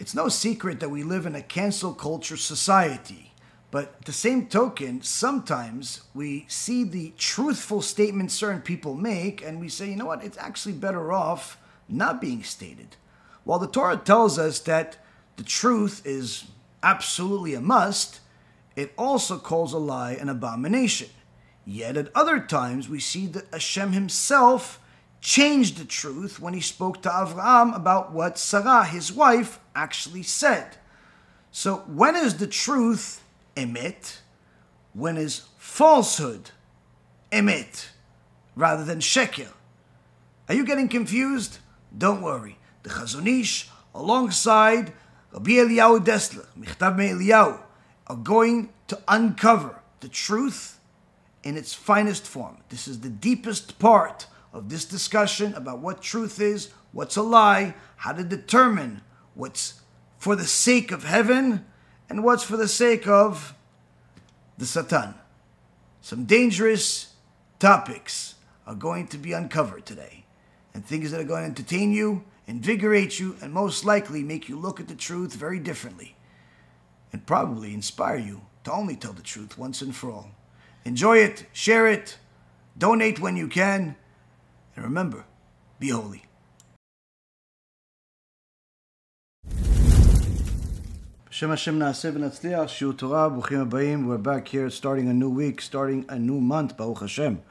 It's no secret that we live in a cancel culture society. But at the same token, sometimes we see the truthful statements certain people make and we say, you know what, it's actually better off not being stated. While the Torah tells us that the truth is absolutely a must, it also calls a lie an abomination. Yet at other times we see that Hashem himself changed the truth when he spoke to Avraham about what Sarah, his wife, actually said. So when is the truth emet? When is falsehood emet rather than sheker? Are you getting confused? Don't worry. The Chazon Ish, alongside Rabbi Yaron Dessler, Michtav MeEliyahu, are going to uncover the truth in its finest form. This is the deepest part of this discussion about what truth is, what's a lie, how to determine what's for the sake of heaven and what's for the sake of the Satan. Some dangerous topics are going to be uncovered today, and things that are going to entertain you, invigorate you, and most likely make you look at the truth very differently, and probably inspire you to only tell the truth once and for all. Enjoy it, share it, donate when you can, and remember, be holy. Hashem Naaseh v'Natzliach, Shiur Torah, Bruchim Habayim. We're back here starting a new week, starting a new month, Baruch Hashem.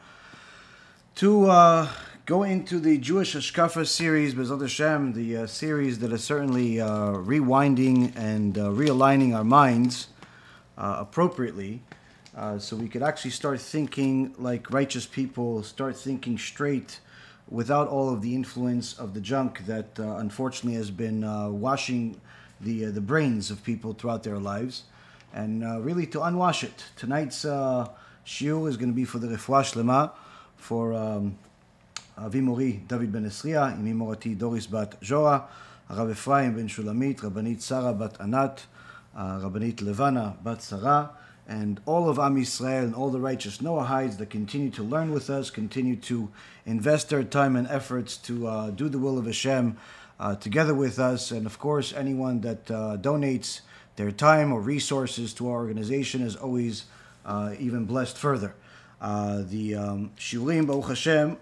To go into the Jewish HaShkafa series, BeEzrat Hashem, the series that is certainly rewinding and realigning our minds appropriately, so we could actually start thinking like righteous people, start thinking straight without all of the influence of the junk that unfortunately has been washing the brains of people throughout their lives, and really to unwash it. Tonight's shiur is going to be for the refuah shlema for Avi Mori David ben Esriya, Imi Morati Doris bat Jora, Rav Ephraim ben Shulamit, Rabbanit Sarah bat Anat, Rabbanit Levana bat Sarah, and all of Am Yisrael and all the righteous Noahides that continue to learn with us, continue to invest their time and efforts to do the will of Hashem together with us. And of course, anyone that donates their time or resources to our organization is always even blessed further. The shiurim, Baruch Hashem,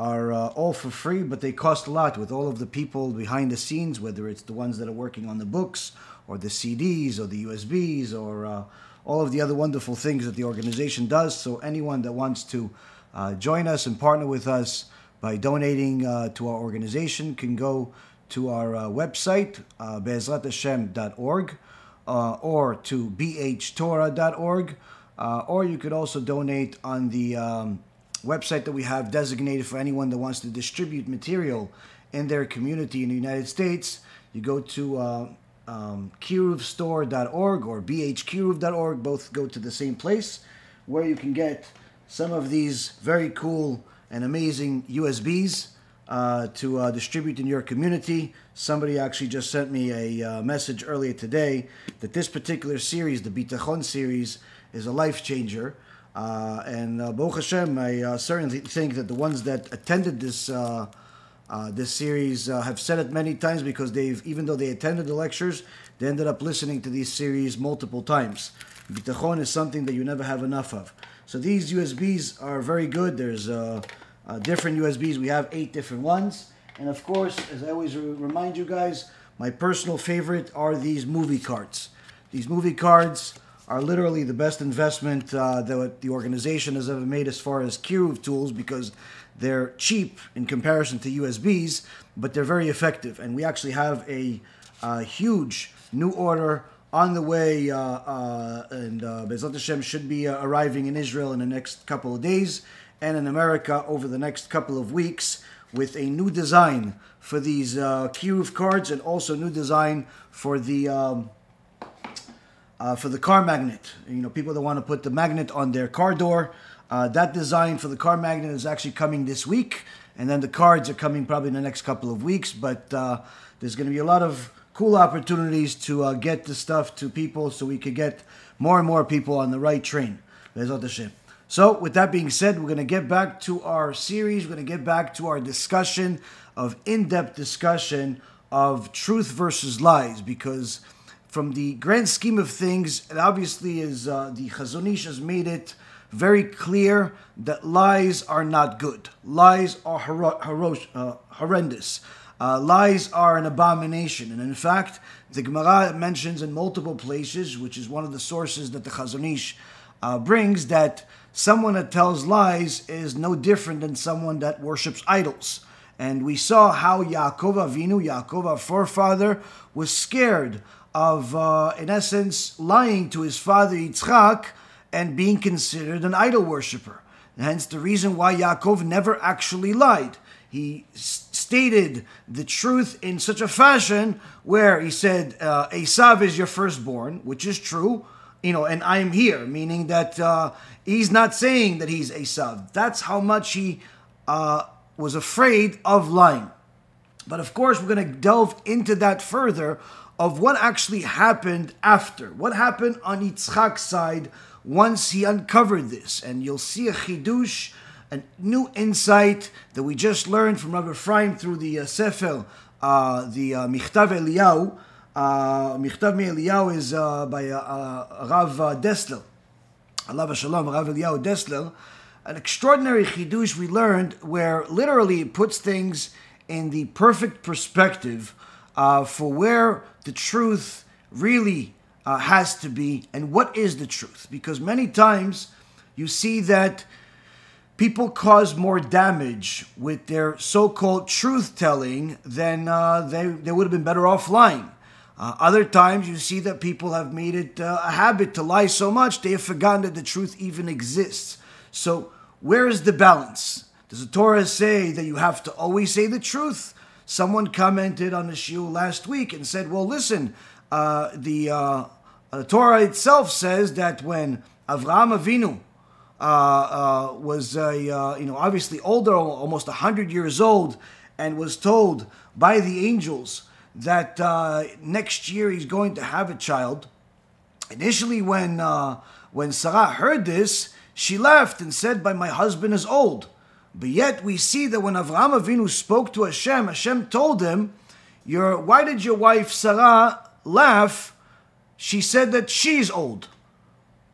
are all for free, but they cost a lot with all of the people behind the scenes, whether it's the ones that are working on the books or the CDs or the USBs or all of the other wonderful things that the organization does. So anyone that wants to join us and partner with us by donating to our organization can go to our website, BeEzratHashem.org, or to bhtorah.org, or you could also donate on the website that we have designated for anyone that wants to distribute material in their community in the United States. You go to kiruvstore.org or bhkiruv.org, both go to the same place, where you can get some of these very cool and amazing USBs to distribute in your community. Somebody actually just sent me a message earlier today that this particular series, the Bitachon series, is a life changer. And Baruch Hashem, I certainly think that the ones that attended this this series have said it many times, because even though they attended the lectures, they ended up listening to these series multiple times. Bitachon is something that you never have enough of. So these USBs are very good. There's different USBs. We have 8 different ones. And of course, as I always remind you guys, my personal favorite are these movie cards. These movie cards are literally the best investment that the organization has ever made as far as Kiruv tools, because they're cheap in comparison to USBs, but they're very effective. And we actually have a huge new order on the way, and BeEzrat Hashem should be arriving in Israel in the next couple of days, and in America over the next couple of weeks, with a new design for these Kiruv cards, and also new design for the car magnet. You know, people that want to put the magnet on their car door, that design for the car magnet is actually coming this week, and then the cards are coming probably in the next couple of weeks. But there's going to be a lot of cool opportunities to get the stuff to people, so we could get more and more people on the right train. BeEzrat Hashem. So with that being said, we're going to get back to our series. We're going to get back to our discussion of in-depth discussion of truth versus lies, because from the grand scheme of things, it obviously is the Chazon Ish has made it very clear that lies are not good. Lies are horrendous. Lies are an abomination. And in fact, the Gemara mentions in multiple places, which is one of the sources that the Chazon Ish brings, that someone that tells lies is no different than someone that worships idols. And we saw how Yaakov Avinu, Yaakov our forefather, was scared of, in essence, lying to his father Yitzchak and being considered an idol worshiper. And hence the reason why Yaakov never actually lied. He stated the truth in such a fashion where he said, Esav is your firstborn, which is true, and I'm here, meaning that he's not saying that he's Esav. That's how much he was afraid of lying. But of course, we're going to delve into that further of what actually happened after. What happened on Yitzchak's side once he uncovered this. And you'll see a chidush, a new insight that we just learned from Rabbi Ephraim through the Sefer, the Michtav MeEliyahu. Michtav MeEliyahu is by Rav Dessler. Allah Shalom, Rav Eliyahu Dessler. An extraordinary chidush we learned where literally it puts things in the perfect perspective for where the truth really has to be and what is the truth. Because many times you see that people cause more damage with their so-called truth-telling than they would have been better off lying. Other times you see that people have made it a habit to lie so much they have forgotten that the truth even exists. So where is the balance? Does the Torah say that you have to always say the truth? Someone commented on the Shiur last week and said, well, listen, the Torah itself says that when Avraham Avinu was obviously older, almost 100 years old, and was told by the angels that next year he's going to have a child. Initially, when Sarah heard this, she laughed and said, "But my husband is old." But yet we see that when Avraham Avinu spoke to Hashem, Hashem told him, "Why did your wife Sarah laugh?" She said that she's old.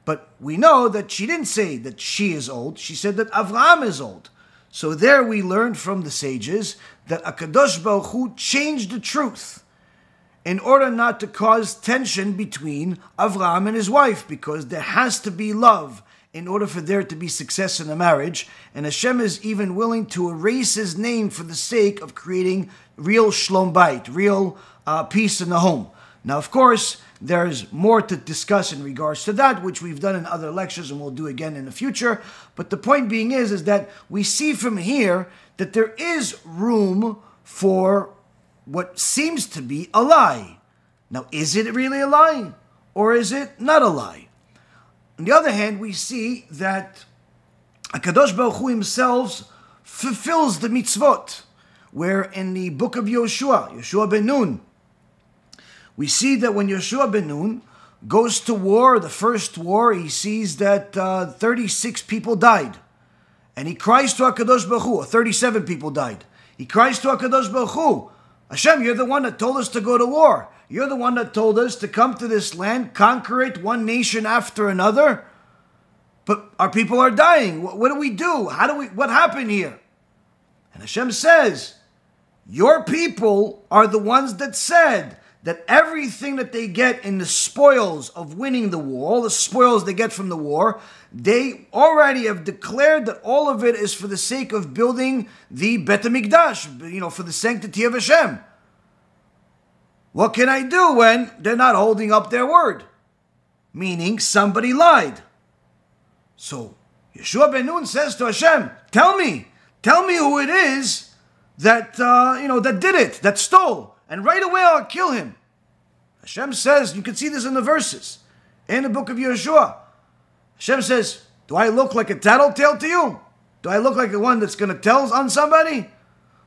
But we know that she didn't say that she is old. She said that Avraham is old. So there we learned from the sages that HaKadosh Baruch Hu changed the truth in order not to cause tension between Avraham and his wife, because there has to be love in order for there to be success in a marriage. And Hashem is even willing to erase his name for the sake of creating real shlom bayit, real peace in the home. Now, of course, there's more to discuss in regards to that, which we've done in other lectures and we'll do again in the future. But the point being is that we see from here that there is room for what seems to be a lie. Now, is it really a lie? Or is it not a lie? On the other hand, we see that HaKadosh Baruch Hu himself fulfills the mitzvot, where in the book of Yoshua ben Nun, we see that when Yoshua ben Nun goes to war, the first war, he sees that 36 people died. And he cries to HaKadosh Baruch Hu, 37 people died. He cries to HaKadosh Baruch Hu, Hashem, you're the one that told us to go to war. You're the one that told us to come to this land, conquer it, one nation after another. But our people are dying. What do we do? What happened here? And Hashem says, your people are the ones that said that everything that they get in the spoils of winning the war, all the spoils they get from the war, they already have declared that all of it is for the sake of building the Beit Hamikdash, for the sanctity of Hashem. What can I do when they're not holding up their word? Meaning somebody lied. So Yoshua ben Nun says to Hashem, tell me who it is that that did it, that stole, and right away I'll kill him. Hashem says, you can see this in the verses, in the book of Yoshua. Hashem says, do I look like a tattletale to you? Do I look like the one that's going to tell on somebody?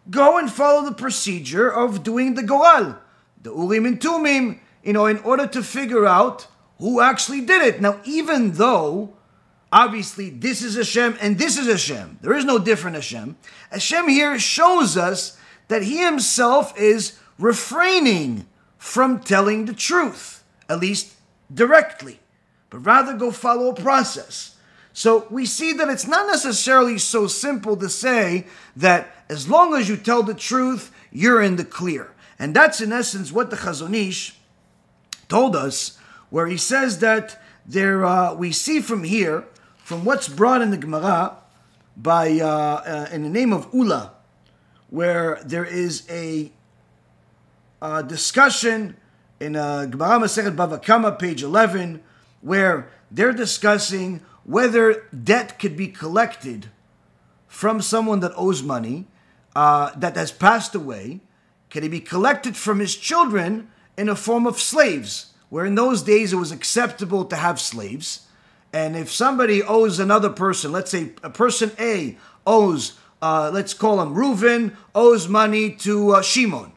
Go and follow the procedure of doing the Goral, the Urim and Tumim, in order to figure out who actually did it. Now, even though, obviously, this is Hashem and this is Hashem, there is no different Hashem. Hashem here shows us that he himself is refraining from telling the truth, at least directly, but rather go follow a process. So we see that it's not necessarily so simple to say that as long as you tell the truth, you're in the clear. And that's in essence what the Chazon Ish told us, where he says that we see from here, from what's brought in the Gemara by in the name of Ulla, where there is a discussion in Gemara Masechet Bava Kamma, page 11, where they're discussing whether debt could be collected from someone that owes money, that has passed away. Can it be collected from his children in a form of slaves, where in those days it was acceptable to have slaves? And if somebody owes another person, let's say a person A owes, let's call him Reuven, owes money to Shimon,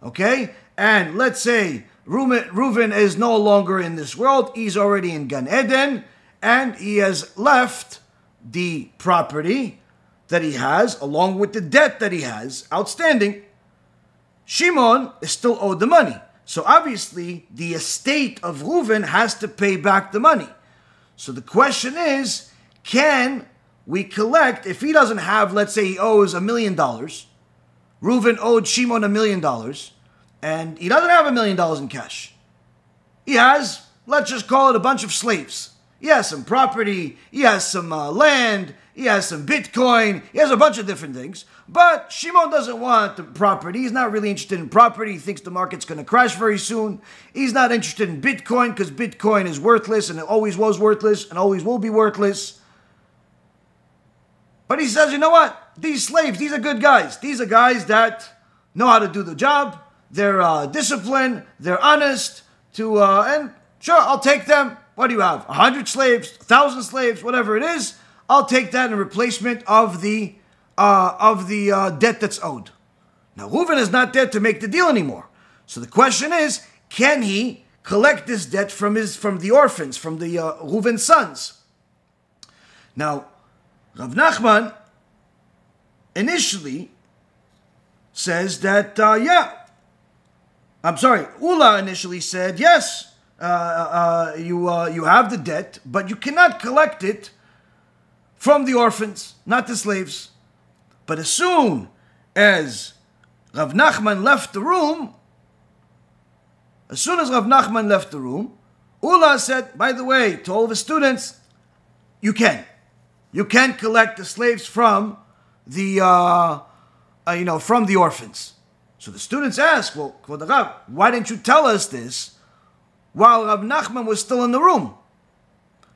okay? And let's say Reuven is no longer in this world, he's already in Gan Eden, and he has left the property that he has, along with the debt that he has outstanding. Shimon is still owed the money. So obviously, the estate of Reuven has to pay back the money. So the question is, can we collect, if he doesn't have, let's say he owes $1 million, Reuven owed Shimon $1 million, and he doesn't have $1 million in cash. He has, let's just call it a bunch of slaves. He has some property, he has some land, he has some Bitcoin, he has a bunch of different things. But Shimon doesn't want the property. He's not really interested in property. He thinks the market's going to crash very soon. He's not interested in Bitcoin because Bitcoin is worthless and it always was worthless and always will be worthless. But he says, you know what? These slaves, these are good guys. These are guys that know how to do the job. They're disciplined. They're honest. And sure, I'll take them. What do you have? 100 slaves, 1,000 slaves, whatever it is. I'll take that in replacement of the debt that's owed. Now, Reuven is not there to make the deal anymore. So the question is, can he collect this debt from the orphans, from the Reuven's sons? Now, Rav Nachman initially says that, Ulla initially said, yes, you have the debt, but you cannot collect it from the orphans, not the slaves. But as soon as Rav Nachman left the room, Ulla said, by the way, to all of his students, you can collect the slaves from the from the orphans. So the students ask, well, Kvod Rav, why didn't you tell us this while Rav Nachman was still in the room?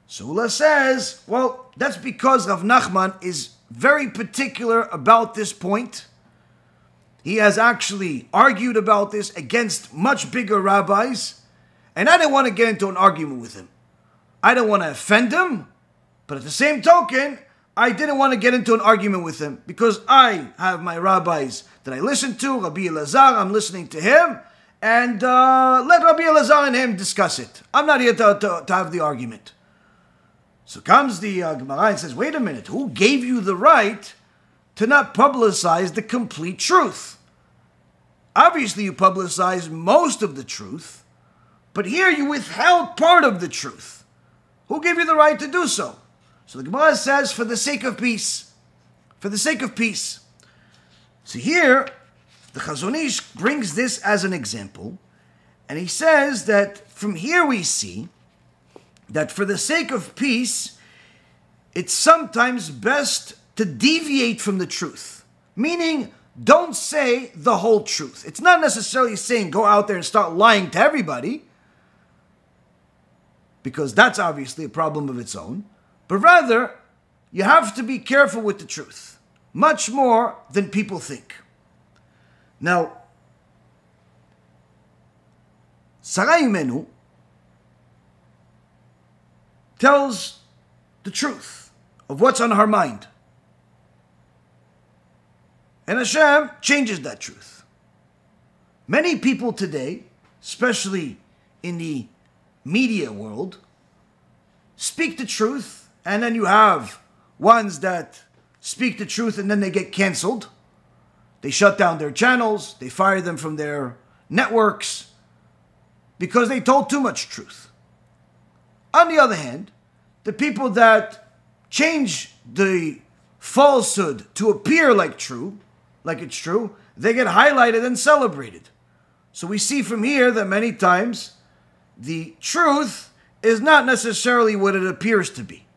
So Ulla says, well, that's because Rav Nachman is very particular about this point. He has actually argued about this against much bigger rabbis, and I didn't want to get into an argument with him. I didn't want to offend him, but at the same token, I didn't want to get into an argument with him because I have my rabbis that I listen to, Rabbi Elazar, I'm listening to him, and let Rabbi Elazar and him discuss it. I'm not here to have the argument. So comes the Gemara and says, wait a minute, who gave you the right to not publicize the complete truth? Obviously you publicized most of the truth, but here you withheld part of the truth. Who gave you the right to do so? So the Gemara says, for the sake of peace. For the sake of peace. So here, the Chazon Ish brings this as an example, and he says that from here we see that for the sake of peace, it's sometimes best to deviate from the truth. Meaning, don't say the whole truth. It's not necessarily saying go out there and start lying to everybody, because that's obviously a problem of its own. But rather, you have to be careful with the truth, much more than people think. Now, Sarah Imenu tells the truth of what's on her mind. And Hashem changes that truth. Many people today, especially in the media world, speak the truth, and then you have ones that speak the truth and then they get canceled. They shut down their channels. They fire them from their networks because they told too much truth. On the other hand, the people that change the falsehood to appear like it's true, they get highlighted and celebrated. So we see from here that many times the truth is not necessarily what it appears to be.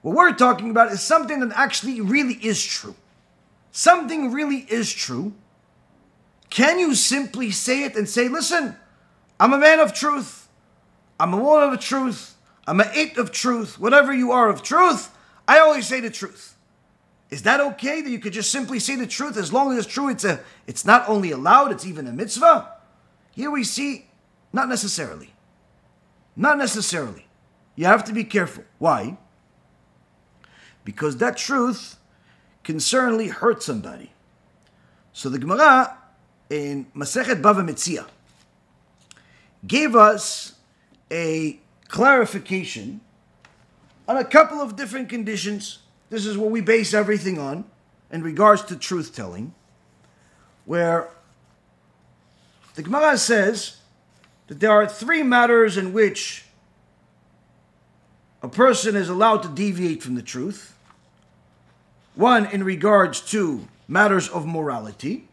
What we're talking about is something that actually really is true. Something really is true. Can you simply say it and say, listen, I'm a man of truth. I'm a woman of truth. I'm an eight of truth. Whatever you are of truth, I always say the truth. Is that okay that you could just simply say the truth as long as it's true? It's not only allowed, it's even a mitzvah. Here we see, not necessarily. Not necessarily. You have to be careful. Why? Because that truth can certainly hurt somebody. So the Gemara in Masechet Bava Metzia gave us a clarification on a couple of different conditions. This is what we base everything on in regards to truth-telling, where the Gemara says that there are three matters in which a person is allowed to deviate from the truth. One in regards to matters of morality,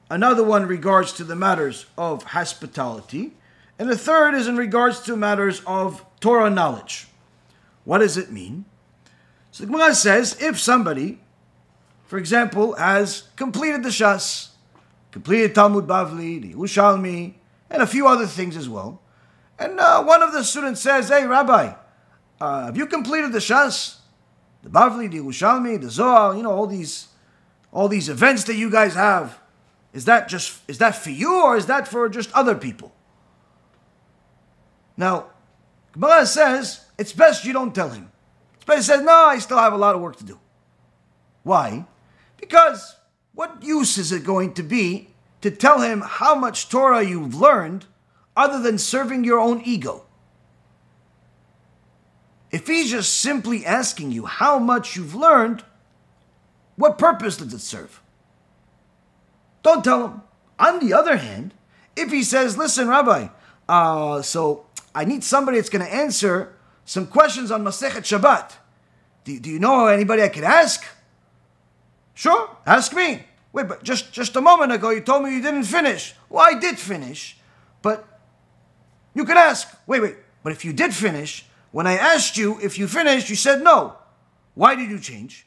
another one regards to the matters of hospitality, and the third is in regards to matters of Torah knowledge. What does it mean? So the Gemara says, if somebody, for example, has completed the Shas, completed Talmud Bavli, the Yerushalmi, and a few other things as well, and one of the students says, hey, Rabbi, have you completed the Shas? The Bavli, the Yerushalmi, the Zohar, all these events that you guys have. Is that for you, or is that for just other people? Now, Gemara says, it's best you don't tell him. It's best he says, no, I still have a lot of work to do. Why? Because what use is it going to be to tell him how much Torah you've learned other than serving your own ego? If he's just simply asking you how much you've learned, what purpose does it serve? Don't tell him. On the other hand, if he says, listen, Rabbi, so I need somebody that's going to answer some questions on Masechet Shabbat. Do you know anybody I could ask? Sure, ask me. Wait, but just a moment ago you told me you didn't finish. Well, I did finish, but you could ask. Wait, but if you did finish, when I asked you if you finished, you said no. Why did you change?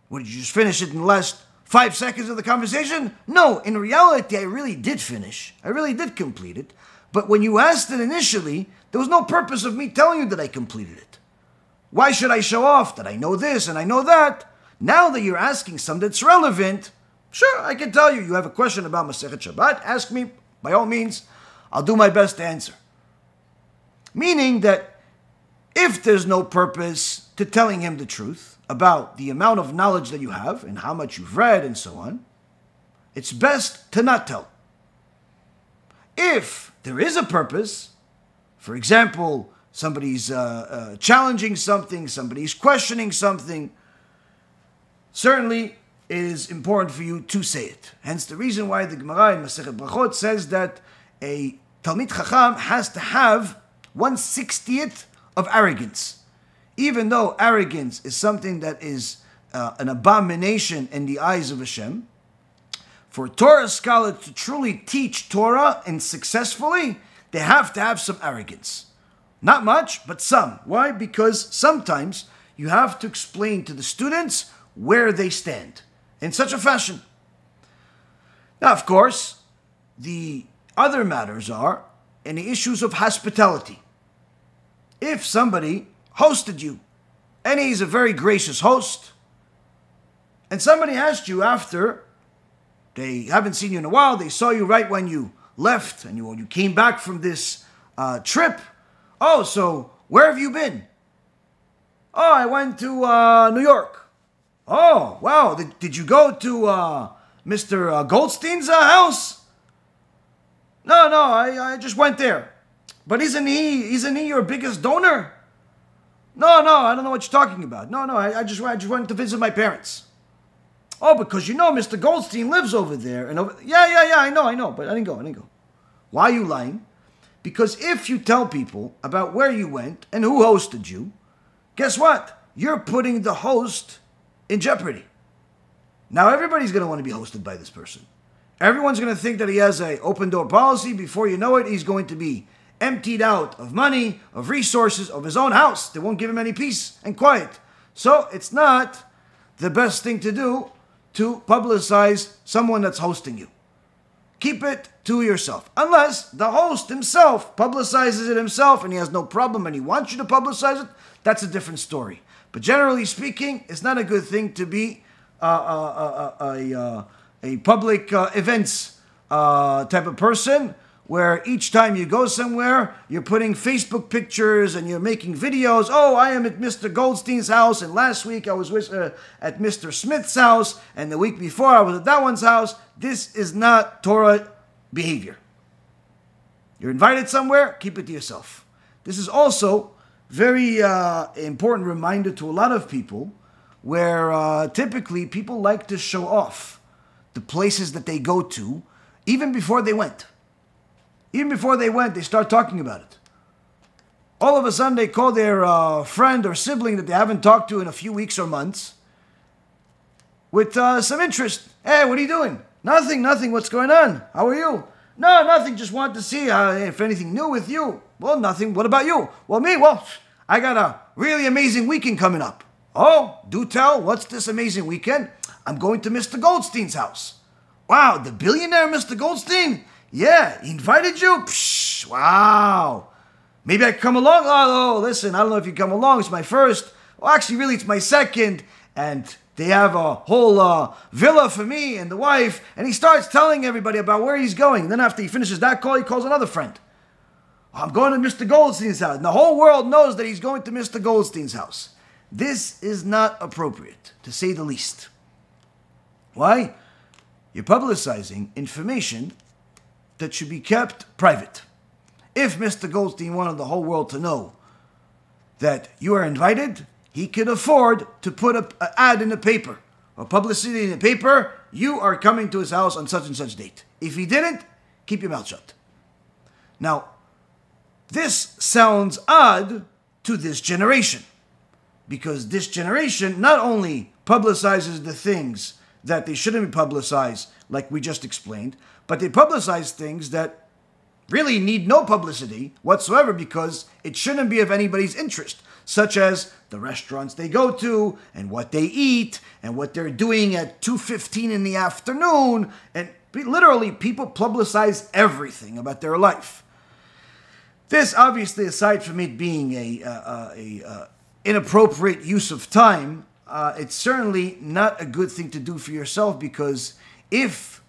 Well, did you just finish it in the last 5 seconds of the conversation? No, in reality, I really did finish. I really did complete it. But when you asked it initially, there was no purpose of me telling you that I completed it. Why should I show off that I know this and I know that? Now that you're asking something that's relevant, sure, I can tell you. You have a question about Masechet Shabbat, ask me. By all means, I'll do my best to answer. Meaning that if there's no purpose to telling him the truth about the amount of knowledge that you have and how much you've read and so on, it's best to not tell. If there is a purpose, for example, somebody's challenging something, somebody's questioning something, certainly it is important for you to say it. Hence the reason why the Gemara in Masechet Brachot says that a Talmid Chacham has to have 1/60th of arrogance. Even though arrogance is something that is an abomination in the eyes of Hashem, for a Torah scholar to truly teach Torah and successfully, they have to have some arrogance. Not much, but some. Why? Because sometimes you have to explain to the students where they stand in such a fashion. Now, of course, the other matters are in the issues of hospitality. If somebody hosted you, and he's a very gracious host, and somebody asked you after, they haven't seen you in a while, they saw you right when you left, and you came back from this trip. Oh, so where have you been? Oh, I went to New York. Oh, wow, did you go to Mr. Goldstein's house? No, I just went there. But isn't he your biggest donor? No, I don't know what you're talking about. No, I just went to visit my parents. Oh, because Mr. Goldstein lives over there. And yeah, I know, but I didn't go. Why are you lying? Because if you tell people about where you went and who hosted you, guess what? You're putting the host in jeopardy. Now everybody's going to want to be hosted by this person. Everyone's going to think that he has an open door policy. Before you know it, he's going to be emptied out of money, of resources, of his own house. They won't give him any peace and quiet. So it's not the best thing to do to publicize someone that's hosting you. Keep it to yourself. Unless the host himself publicizes it himself and he has no problem and he wants you to publicize it, that's a different story. But generally speaking, it's not a good thing to be a public events type of person, where each time you go somewhere, you're putting Facebook pictures and you're making videos. Oh, I am at Mr. Goldstein's house, and last week I was at Mr. Smith's house, and the week before I was at that one's house. This is not Torah behavior. You're invited somewhere, keep it to yourself. This is also very important reminder to a lot of people, where typically people like to show off the places that they go to, even before they went. Even before they went, they start talking about it. All of a sudden, they call their friend or sibling that they haven't talked to in a few weeks or months with some interest. Hey, what are you doing? Nothing. What's going on? How are you? No, nothing. Just wanted to see if anything new with you. Well, nothing. What about you? Well, me? Well, I got a really amazing weekend coming up. Oh, do tell. What's this amazing weekend? I'm going to Mr. Goldstein's house. Wow, the billionaire Mr. Goldstein? Yeah, he invited you? Psh, wow. Maybe I can come along? Oh, listen, I don't know if you come along. It's my first. Well, actually, really, it's my second. And they have a whole villa for me and the wife. And he starts telling everybody about where he's going. And then after he finishes that call, he calls another friend. I'm going to Mr. Goldstein's house. And the whole world knows that he's going to Mr. Goldstein's house. This is not appropriate, to say the least. Why? You're publicizing information that should be kept private. If Mr. Goldstein wanted the whole world to know that you are invited, he could afford to put an ad in the paper or publicity in the paper. You are coming to his house on such and such date. If he didn't, keep your mouth shut. Now, this sounds odd to this generation, because this generation not only publicizes the things that they shouldn't be publicized, like we just explained, but they publicize things that really need no publicity whatsoever because it shouldn't be of anybody's interest, such as the restaurants they go to and what they eat and what they're doing at 2:15 in the afternoon. And literally, people publicize everything about their life. This, obviously, aside from it being a inappropriate use of time, it's certainly not a good thing to do for yourself, because if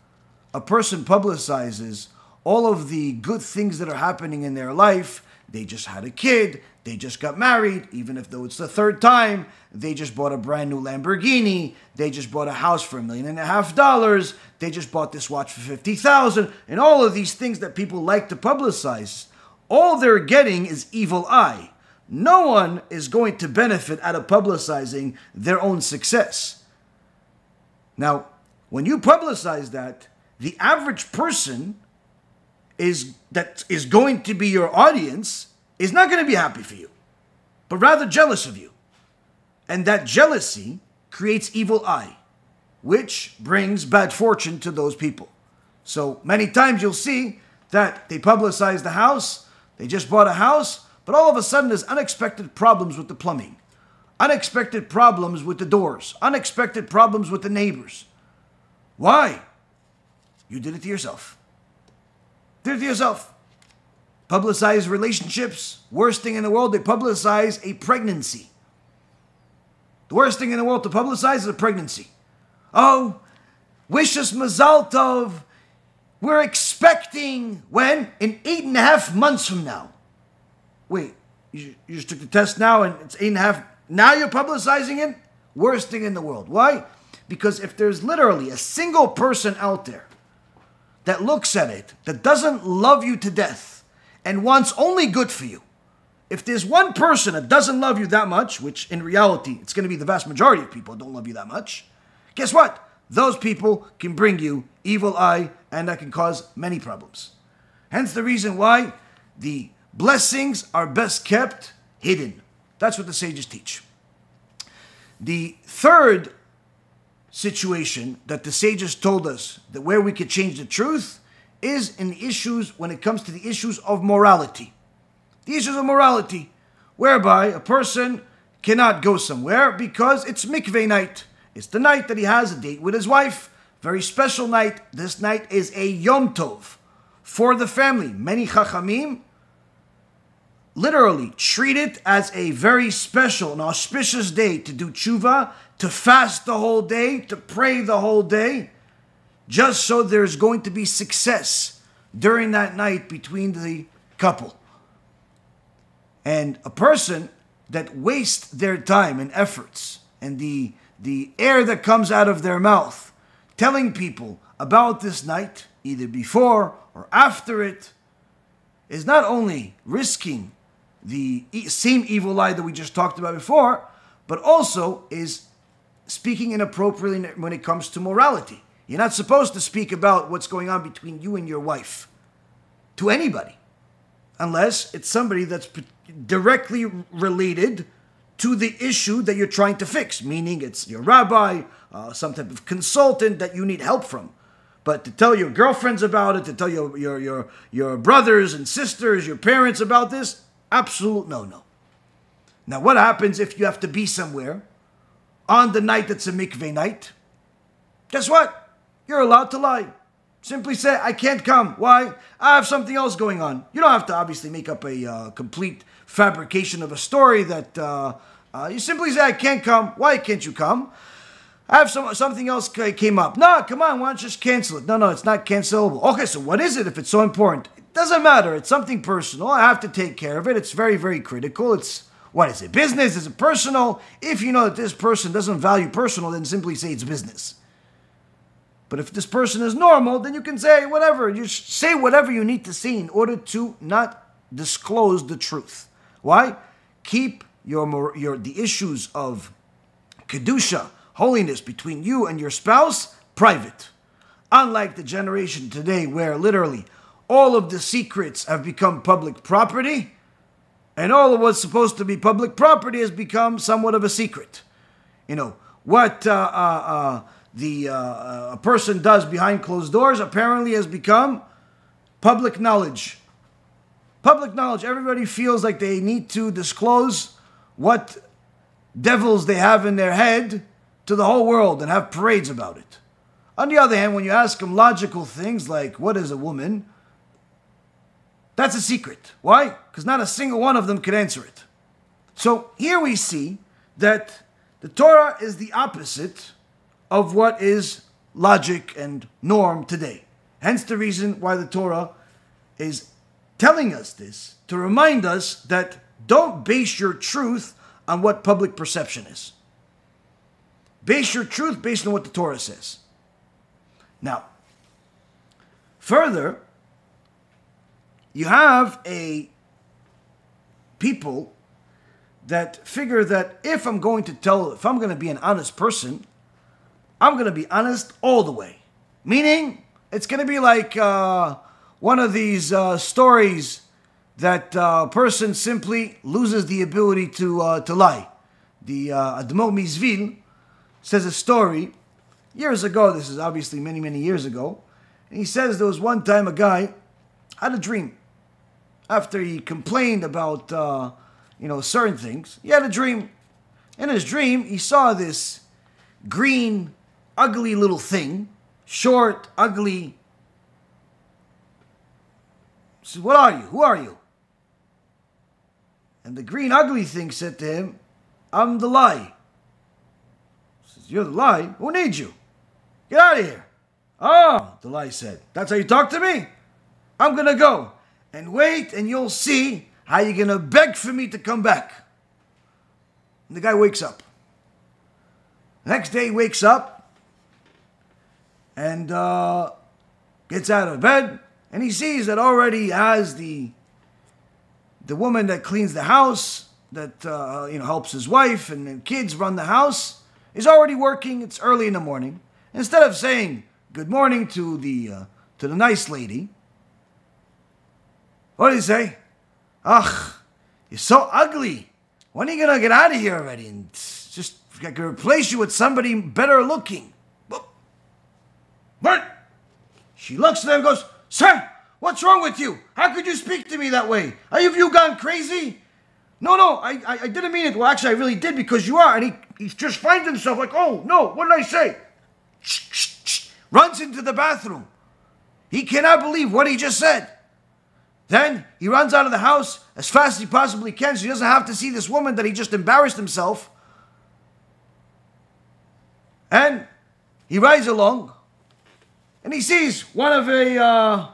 a person publicizes all of the good things that are happening in their life, they just had a kid, they just got married, even if though it's the third time, they just bought a brand new Lamborghini, they just bought a house for $1.5 million, they just bought this watch for $50,000, and all of these things that people like to publicize, all they're getting is evil eye. No one is going to benefit out of publicizing their own success. Now, when you publicize that, the average person that is going to be your audience is not going to be happy for you, but rather jealous of you. And that jealousy creates evil eye, which brings bad fortune to those people. So many times you'll see that they publicize the house, they just bought a house, but all of a sudden there's unexpected problems with the plumbing, unexpected problems with the doors, unexpected problems with the neighbors. Why? You did it to yourself. Did it to yourself. Publicize relationships. Worst thing in the world, they publicize a pregnancy. The worst thing in the world to publicize is a pregnancy. Oh, wish us mazal tov. We're expecting when? In 8.5 months from now. Wait, you just took the test now and it's 8.5. Now you're publicizing it? Worst thing in the world. Why? Because if there's literally a single person out there that looks at it, that doesn't love you to death and wants only good for you, if there's one person that doesn't love you that much, which in reality, it's going to be the vast majority of people that don't love you that much, guess what? those people can bring you evil eye, and that can cause many problems. Hence the reason why the blessings are best kept hidden. That's what the sages teach. The third situation that the sages told us that where we could change the truth is in issues when it comes to the issues of morality. The issues of morality, whereby a person cannot go somewhere because it's mikveh night. It's the night that he has a date with his wife. Very special night. This night is a Yom Tov for the family. Many Chachamim literally treat it as a very special and auspicious day to do tshuva, to fast the whole day, to pray the whole day, just so there's going to be success during that night between the couple. And a person that wastes their time and efforts and the air that comes out of their mouth telling people about this night, either before or after it, is not only risking the same evil eye that we just talked about before, but also is speaking inappropriately when it comes to morality. You're not supposed to speak about what's going on between you and your wife to anybody, unless it's somebody that's directly related to the issue that you're trying to fix, meaning it's your rabbi, some type of consultant that you need help from. But to tell your girlfriends about it, to tell your brothers and sisters, your parents about this, absolute no. Now, what happens if you have to be somewhere on the night that's a mikveh night? Guess what? You're allowed to lie. Simply say, I can't come. Why? I have something else going on. You don't have to obviously make up a complete fabrication of a story that you simply say, I can't come. Why can't you come? I have something else came up. No, come on, why don't you just cancel it? No, it's not cancelable. Okay, so what is it if it's so important? It doesn't matter. It's something personal. I have to take care of it. It's very, very critical. What is it? Business? Is it personal? If you know that this person doesn't value personal, then simply say it's business. But if this person is normal, then you can say whatever. You say whatever you need to say in order to not disclose the truth. Why? Keep the issues of kedusha, holiness between you and your spouse private. Unlike the generation today where literally all of the secrets have become public property, and all of what's supposed to be public property has become somewhat of a secret. You know, what a person does behind closed doors apparently has become public knowledge. Public knowledge. Everybody feels like they need to disclose what devils they have in their head to the whole world and have parades about it. On the other hand, when you ask them logical things like, what is a woman? That's a secret. Why? Because not a single one of them could answer it. So here we see that the Torah is the opposite of what is logic and norm today. Hence the reason why the Torah is telling us this, to remind us that don't base your truth on what public perception is. Base your truth based on what the Torah says. Now, further, you have a people that figure that if I'm going to be an honest person, I'm going to be honest all the way. Meaning, it's going to be like one of these stories that a person simply loses the ability to lie. The Admor Mizvil says a story years ago. This is obviously many, many years ago. And he says there was one time a guy had a dream. After he complained about certain things, he had a dream. In his dream, he saw this green, ugly little thing, short, ugly. He said, what are you? Who are you? And the green, ugly thing said to him, I'm the lie. He says, you're the lie? Who needs you? Get out of here. Oh, the lie said, that's how you talk to me? I'm going to go. And wait, and you'll see how you're going to beg for me to come back. And the guy wakes up. The next day he wakes up and gets out of bed, and he sees that already has the woman that cleans the house, that helps his wife and kids run the house, is already working. It's early in the morning. instead of saying good morning to the nice lady, what did he say? Ugh, you're so ugly. When are you going to get out of here already? And just, I can replace you with somebody better looking. What? She looks at him and goes, sir, what's wrong with you? How could you speak to me that way? Have you gone crazy? No, I didn't mean it. Well, actually, I really did because you are. And he just finds himself like, oh, no, what did I say? Runs into the bathroom. He cannot believe what he just said. Then he runs out of the house as fast as he possibly can so he doesn't have to see this woman that he just embarrassed himself. And he rides along and he sees one of the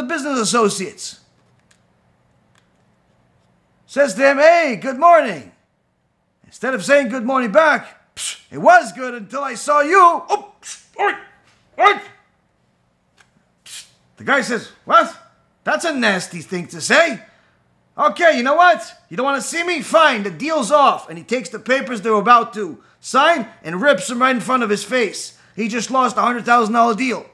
business associates. Says to him, hey, good morning. Instead of saying good morning back, it was good until I saw you. Oh, what? The guy says, what? That's a nasty thing to say. Okay, you know what? You don't want to see me? Fine, the deal's off. And he takes the papers they were about to sign and rips them right in front of his face. He just lost a $100,000 deal.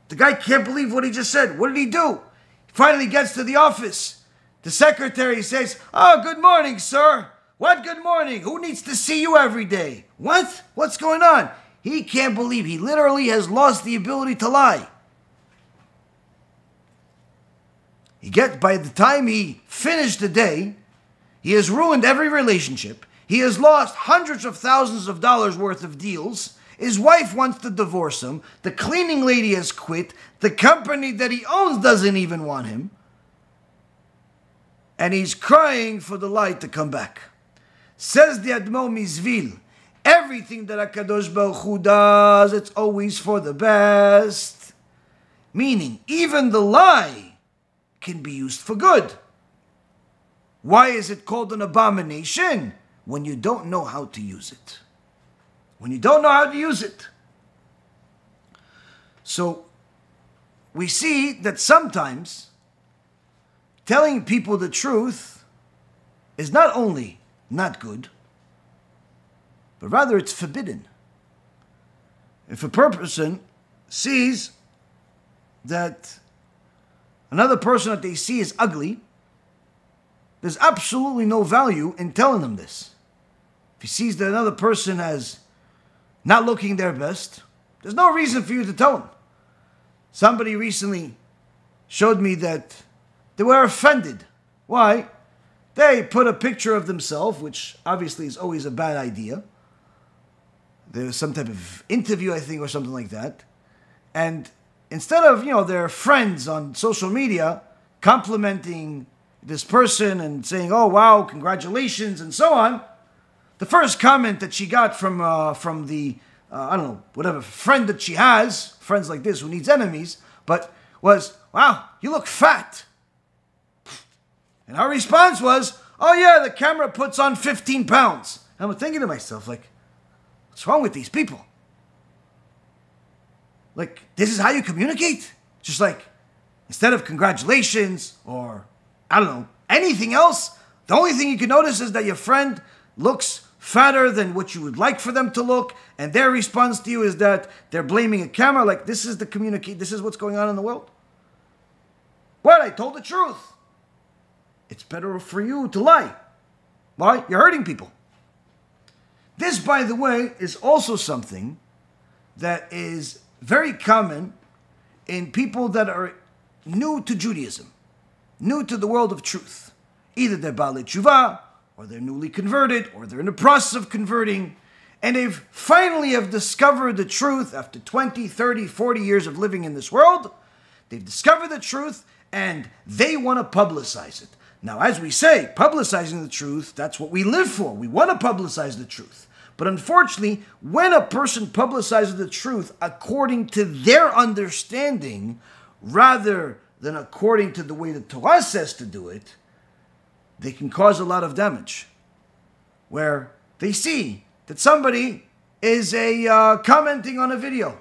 The guy can't believe what he just said. What did he do? He finally gets to the office. The secretary says, oh, good morning, sir. What good morning? Who needs to see you every day? What? What's going on? He can't believe he literally has lost the ability to lie. By the time he finished the day, he has ruined every relationship. He has lost hundreds of thousands of dollars worth of deals. His wife wants to divorce him. The cleaning lady has quit. The company that he owns doesn't even want him. And he's crying for the light to come back. Says the Admo Mizvil, everything that HaKadosh Baruch Hu does, it's always for the best. Meaning, even the lie can be used for good. Why is it called an abomination? When you don't know how to use it. When you don't know how to use it. So, we see that sometimes telling people the truth is not only not good, but rather it's forbidden. If a person sees that another person that they see is ugly, there's absolutely no value in telling them this. If he sees that another person as not looking their best, there's no reason for you to tell him. Somebody recently showed me that they were offended. Why? They put a picture of themselves, which obviously is always a bad idea. There was some type of interview, I think, or something like that. And instead of, their friends on social media complimenting this person and saying, oh, wow, congratulations, and so on, the first comment that she got from the, I don't know, whatever friend that she has, friends like this who needs enemies, but was, wow, you look fat. And her response was, oh yeah, the camera puts on 15 pounds. And I'm thinking to myself, like, what's wrong with these people? Like, this is how you communicate? Just like, instead of congratulations or, I don't know, anything else, the only thing you can notice is that your friend looks fatter than what you would like for them to look, and their response to you is that they're blaming a camera, like, this is what's going on in the world. What? I told the truth. It's better for you to lie. Why? You're hurting people. This, by the way, is also something that is very common in people that are new to Judaism, new to the world of truth. Either they're Baal Teshuvah, or they're newly converted, or they're in the process of converting, and they've finally have discovered the truth after 20, 30, 40 years of living in this world. They've discovered the truth, and they want to publicize it. Now, as we say, publicizing the truth, that's what we live for. We want to publicize the truth. But unfortunately, when a person publicizes the truth according to their understanding, rather than according to the way the Torah says to do it, they can cause a lot of damage. Where they see that somebody is commenting on a video.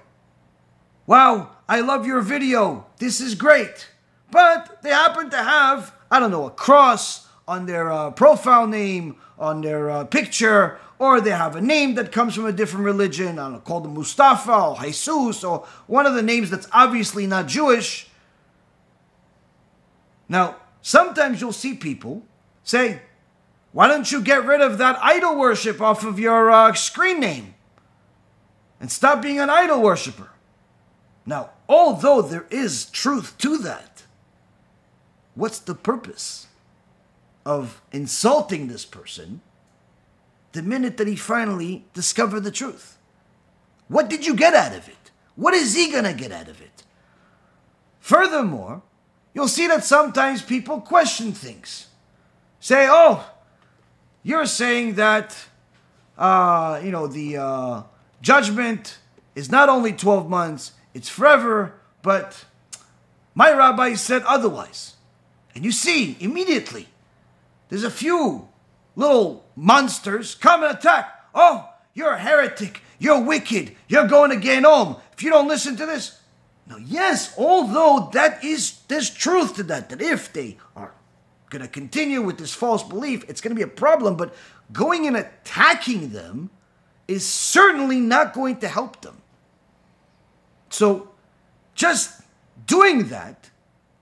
Wow, I love your video. This is great. But they happen to have, I don't know, a cross on their profile name, on their picture, or they have a name that comes from a different religion, I don't know, called Mustafa or Jesus, or one of the names that's obviously not Jewish. Now, sometimes you'll see people say, why don't you get rid of that idol worship off of your screen name and stop being an idol worshiper? Now, although there is truth to that, what's the purpose of insulting this person the minute that he finally discovered the truth? What did you get out of it? What is he going to get out of it? Furthermore, you'll see that sometimes people question things. Say, oh, you're saying that, the judgment is not only 12 months, it's forever, but my rabbi said otherwise. And you see, immediately, there's a few little monsters come and attack. Oh, you're a heretic, you're wicked, you're going to Gehinnom if you don't listen to this. Now, yes, although there's truth to that if they are going to continue with this false belief, it's going to be a problem, but going and attacking them is certainly not going to help them. So, just doing that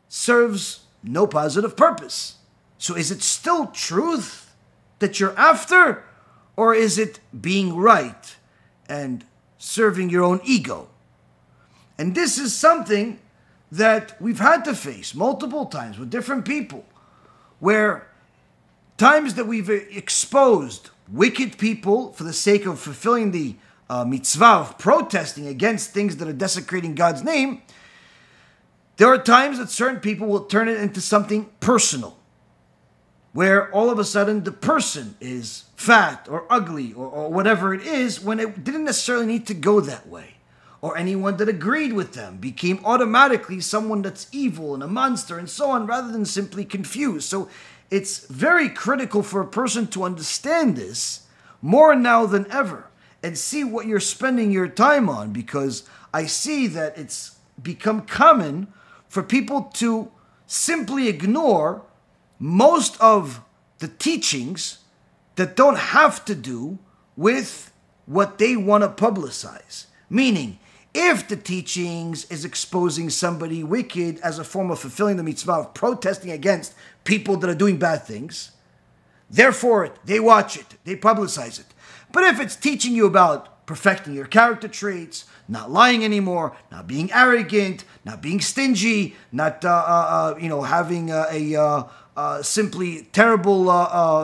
serves no positive purpose. So is it still truth that you're after, or is it being right and serving your own ego? And this is something that we've had to face multiple times with different people, where times that we've exposed wicked people for the sake of fulfilling the mitzvah of protesting against things that are desecrating God's name, there are times that certain people will turn it into something personal, where all of a sudden the person is fat or ugly or whatever it is, when it didn't necessarily need to go that way. Or anyone that agreed with them became automatically someone that's evil and a monster and so on, rather than simply confused. So it's very critical for a person to understand this more now than ever and see what you're spending your time on, because I see that it's become common for people to simply ignore most of the teachings that don't have to do with what they want to publicize. Meaning, if the teachings is exposing somebody wicked as a form of fulfilling the mitzvah of protesting against people that are doing bad things, therefore they watch it, they publicize it. But if it's teaching you about perfecting your character traits, not lying anymore, not being arrogant, not being stingy, not having a simply terrible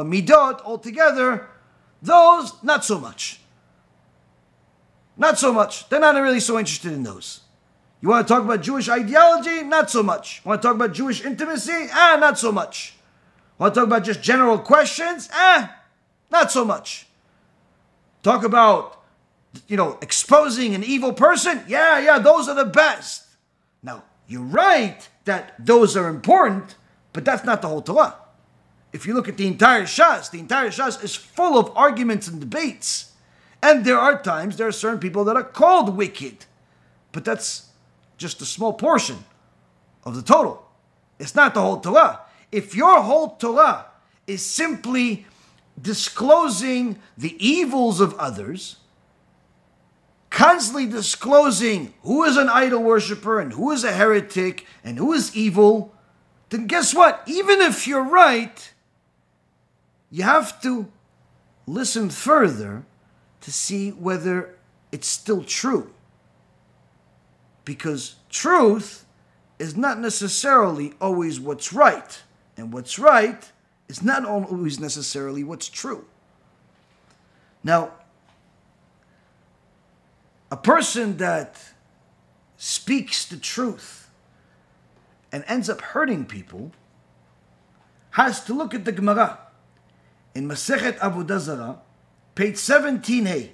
midot altogether, those not so much. Not so much. They're not really so interested in those. You want to talk about Jewish ideology? Not so much. Want to talk about Jewish intimacy? Not so much. Want to talk about just general questions? Not so much. Talk about, exposing an evil person? Yeah, those are the best. Now, you're right that those are important, but that's not the whole Torah. If you look at the entire Shas is full of arguments and debates. And there are certain people that are called wicked. But that's just a small portion of the total. It's not the whole Torah. If your whole Torah is simply disclosing the evils of others, constantly disclosing who is an idol worshiper and who is a heretic and who is evil, then guess what? Even if you're right, you have to listen further to see whether it's still true. Because truth is not necessarily always what's right. And what's right is not always necessarily what's true. Now, a person that speaks the truth and ends up hurting people has to look at the Gemara in Masechet Avodah Zarah, page 17a,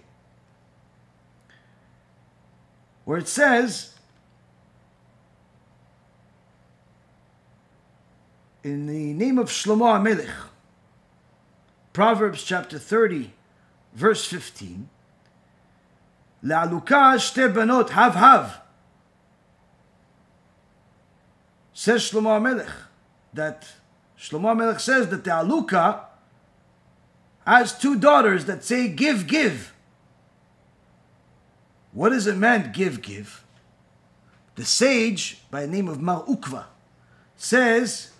where it says, in the name of Shlomo HaMelech, Proverbs chapter 30, verse 15, Le'aluka shte banot hav. Says Shlomo HaMelech that Shlomo HaMelech says that the Aluka has two daughters that say, give, give. What does it mean, give, give? The sage, by the name of Mar Ukva, says,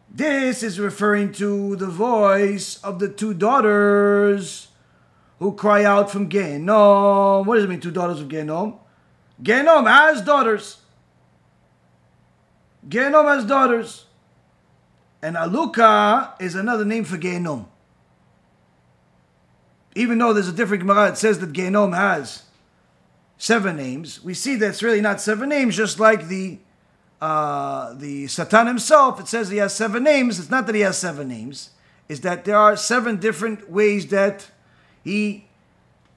this is referring to the voice of the two daughters who cry out from Gehinnom. What does it mean, two daughters of Gehinnom? Gehinnom has daughters. Gehinnom has daughters. And Aluka is another name for Gehinnom. Even though there's a different Gemara that says that Gehinnom has 7 names, we see that it's really not 7 names, just like the Satan himself. It says he has 7 names. It's not that he has 7 names. It's that there are 7 different ways that he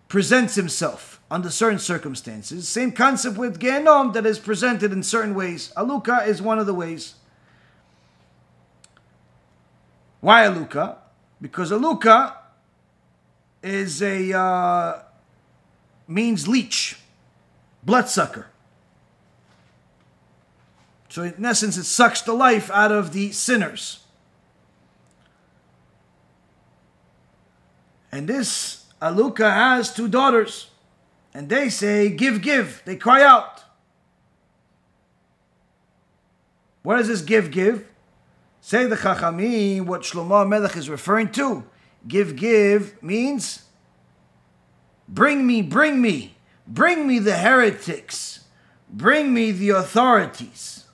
presents himself under certain circumstances. Same concept with Gehinnom, that is presented in certain ways. Aluka is one of the ways. Why Aluka? Because Aluka is means leech, bloodsucker. So in essence, it sucks the life out of the sinners. And this Aluka has 2 daughters. And they say, give, give. They cry out. What does this give, give? Say the Chachamim, what Shlomo HaMelech is referring to. Give, give means bring me, bring me. Bring me the heretics. Bring me the authorities.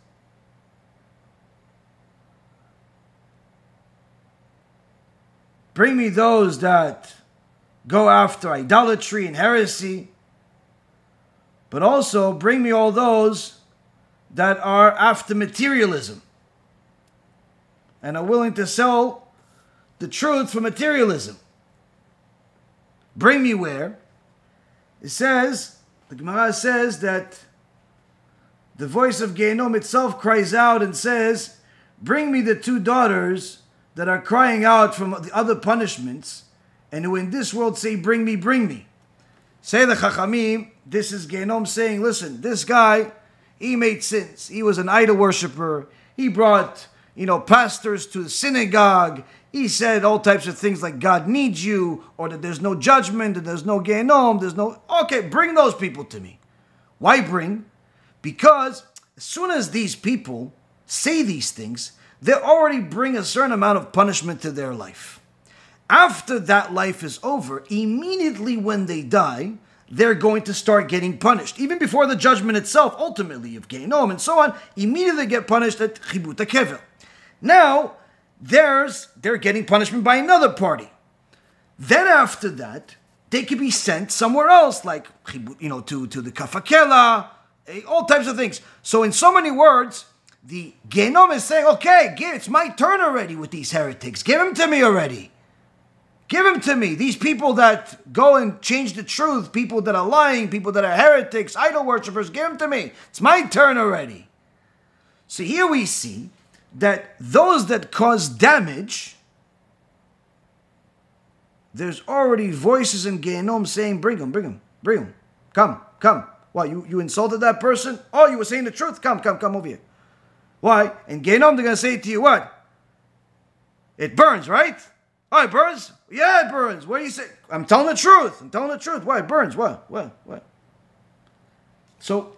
Bring me those that go after idolatry and heresy. But also bring me all those that are after materialism and are willing to sell the truth for materialism. Bring me where? It says, the Gemara says that the voice of Gehinnom itself cries out and says, bring me the 2 daughters that are crying out from the other punishments and who in this world say, bring me, bring me. Say the Chachamim, this is Gehinnom saying, listen, this guy, he made sins. He was an idol worshiper. He brought, pastors to the synagogue. He said all types of things like God needs you, or that there's no judgment, that there's no Gehinnom, there's no... Okay, bring those people to me. Why bring? Because as soon as these people say these things, they already bring a certain amount of punishment to their life. After that life is over, immediately when they die, they're going to start getting punished. Even before the judgment itself, ultimately, of Gehinnom and so on, immediately get punished at Chibut HaKever. Now, they're getting punishment by another party. Then after that, they could be sent somewhere else, like, to the Kafakela, all types of things. So in so many words, the Gehinnom is saying, okay, it's my turn already with these heretics. Give them to me already. Give them to me. These people that go and change the truth, people that are lying, people that are heretics, idol worshippers, give them to me. It's my turn already. So here we see that those that cause damage, there's already voices in Gehinnom saying, bring them, bring them, bring them. Come, come. Why, you insulted that person? Oh, you were saying the truth? Come over here. Why? In Gehinnom, they're going to say to you, what? It burns, right? Oh, it burns? Yeah, it burns. What do you say? I'm telling the truth. I'm telling the truth. Why? It burns. What? So,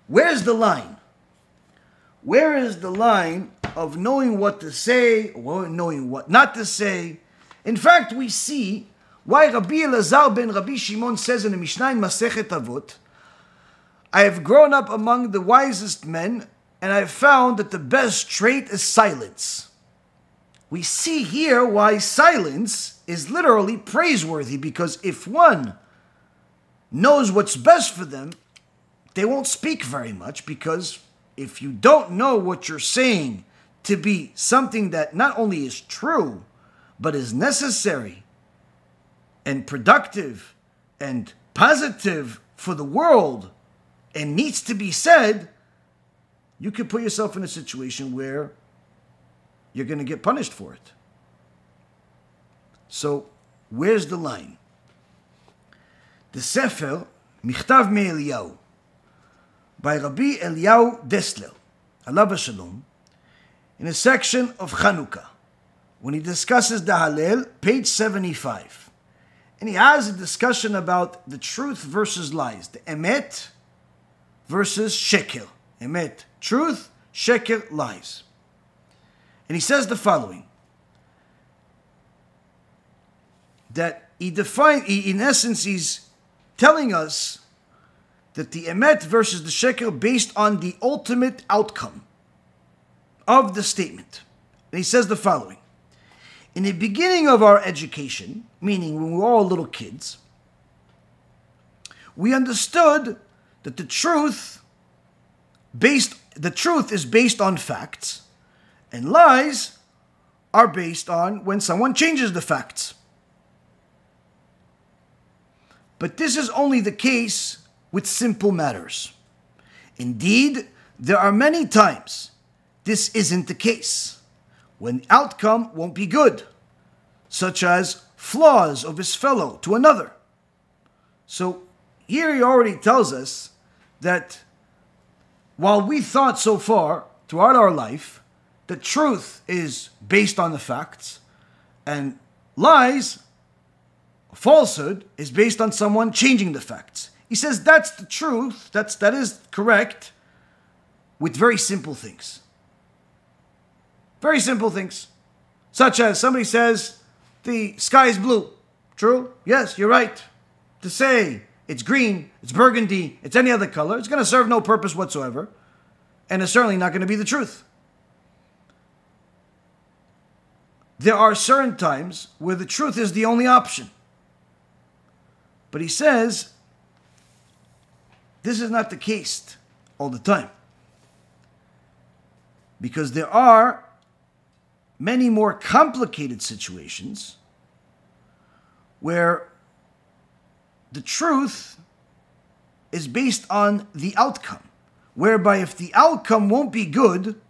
where's the line? Where is the line of knowing what to say or knowing what not to say? In fact, we see why Rabbi Elazar ben Rabbi Shimon says in the Mishnah in Masechet Avot, I have grown up among the wisest men, and I have found that the best trait is silence. We see here why silence is literally praiseworthy, because if one knows what's best for them, they won't speak very much, because if you don't know what you're saying to be something that not only is true, but is necessary and productive and positive for the world and needs to be said, you could put yourself in a situation where you're going to get punished for it. So, where's the line? The Sefer, Michtav MeEliyahu, by Rabbi Eliyahu Dessler, Alav Shalom, in a section of Chanukah, when he discusses the Hallel, page 75. And he has a discussion about the truth versus lies, the emet versus sheker. Emet, truth, sheker, lies. And he says the following, that in essence, he's telling us that the emet versus the sheker based on the ultimate outcome of the statement. And he says the following, in the beginning of our education, meaning when we were all little kids, we understood that the truth is based on facts, and lies are based on when someone changes the facts. But this is only the case with simple matters. Indeed, there are many times this isn't the case, when the outcome won't be good, such as flaws of his fellow to another. So here he already tells us that while we thought so far throughout our life that truth is based on the facts and lies, falsehood, is based on someone changing the facts. He says that's the truth, that is correct, with very simple things. Very simple things. Such as somebody says, the sky is blue. True? Yes, you're right. To say it's green, it's burgundy, it's any other color, it's going to serve no purpose whatsoever. And it's certainly not going to be the truth. There are certain times where the truth is the only option. But he says, this is not the case all the time. Because there are many more complicated situations where the truth is based on the outcome, whereby if the outcome won't be good,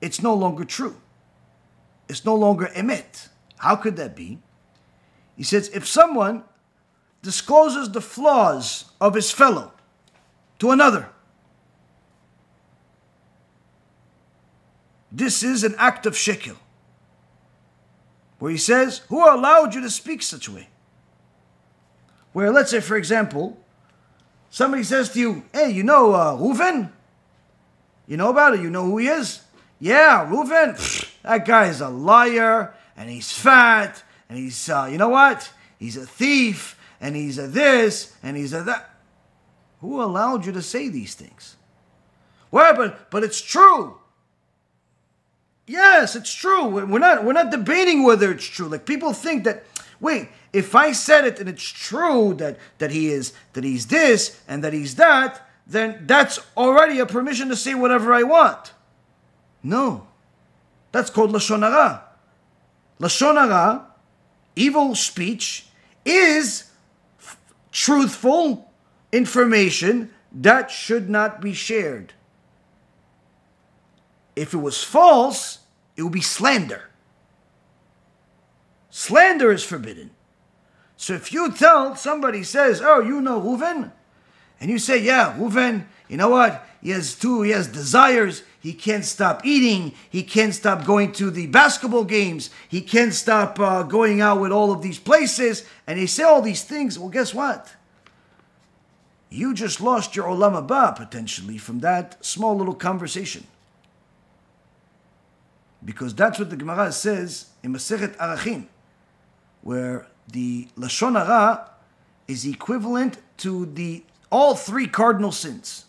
it's no longer true. It's no longer emet. How could that be? He says, if someone discloses the flaws of his fellow to another, this is an act of sheker, where he says, who allowed you to speak such a way? Where, let's say, for example, somebody says to you, hey, you know Reuven? You know about it? You know who he is? Yeah, Reuven, that guy is a liar, and he's fat, and he's, you know what? He's a thief, and he's a this, and he's a that. Who allowed you to say these things? Well, but it's true. Yes, it's true. We're not debating whether it's true. Like, people think that, wait, if I said it and it's true that he's this and that he's that, then that's already a permission to say whatever I want. No. That's called Lashon Hara. Lashon Hara, evil speech, is truthful information that should not be shared. If it was false, it would be slander. Slander is forbidden. So if you tell somebody, says, oh, you know Reuven? And you say, yeah, Reuven, you know what? He has desires. He can't stop eating. He can't stop going to the basketball games. He can't stop going out with all of these places. And they say all these things. Well, guess what? You just lost your Olam Haba, potentially, from that small little conversation. Because that's what the Gemara says in Masechet Arachim, where the Lashon Hara is equivalent to all three cardinal sins.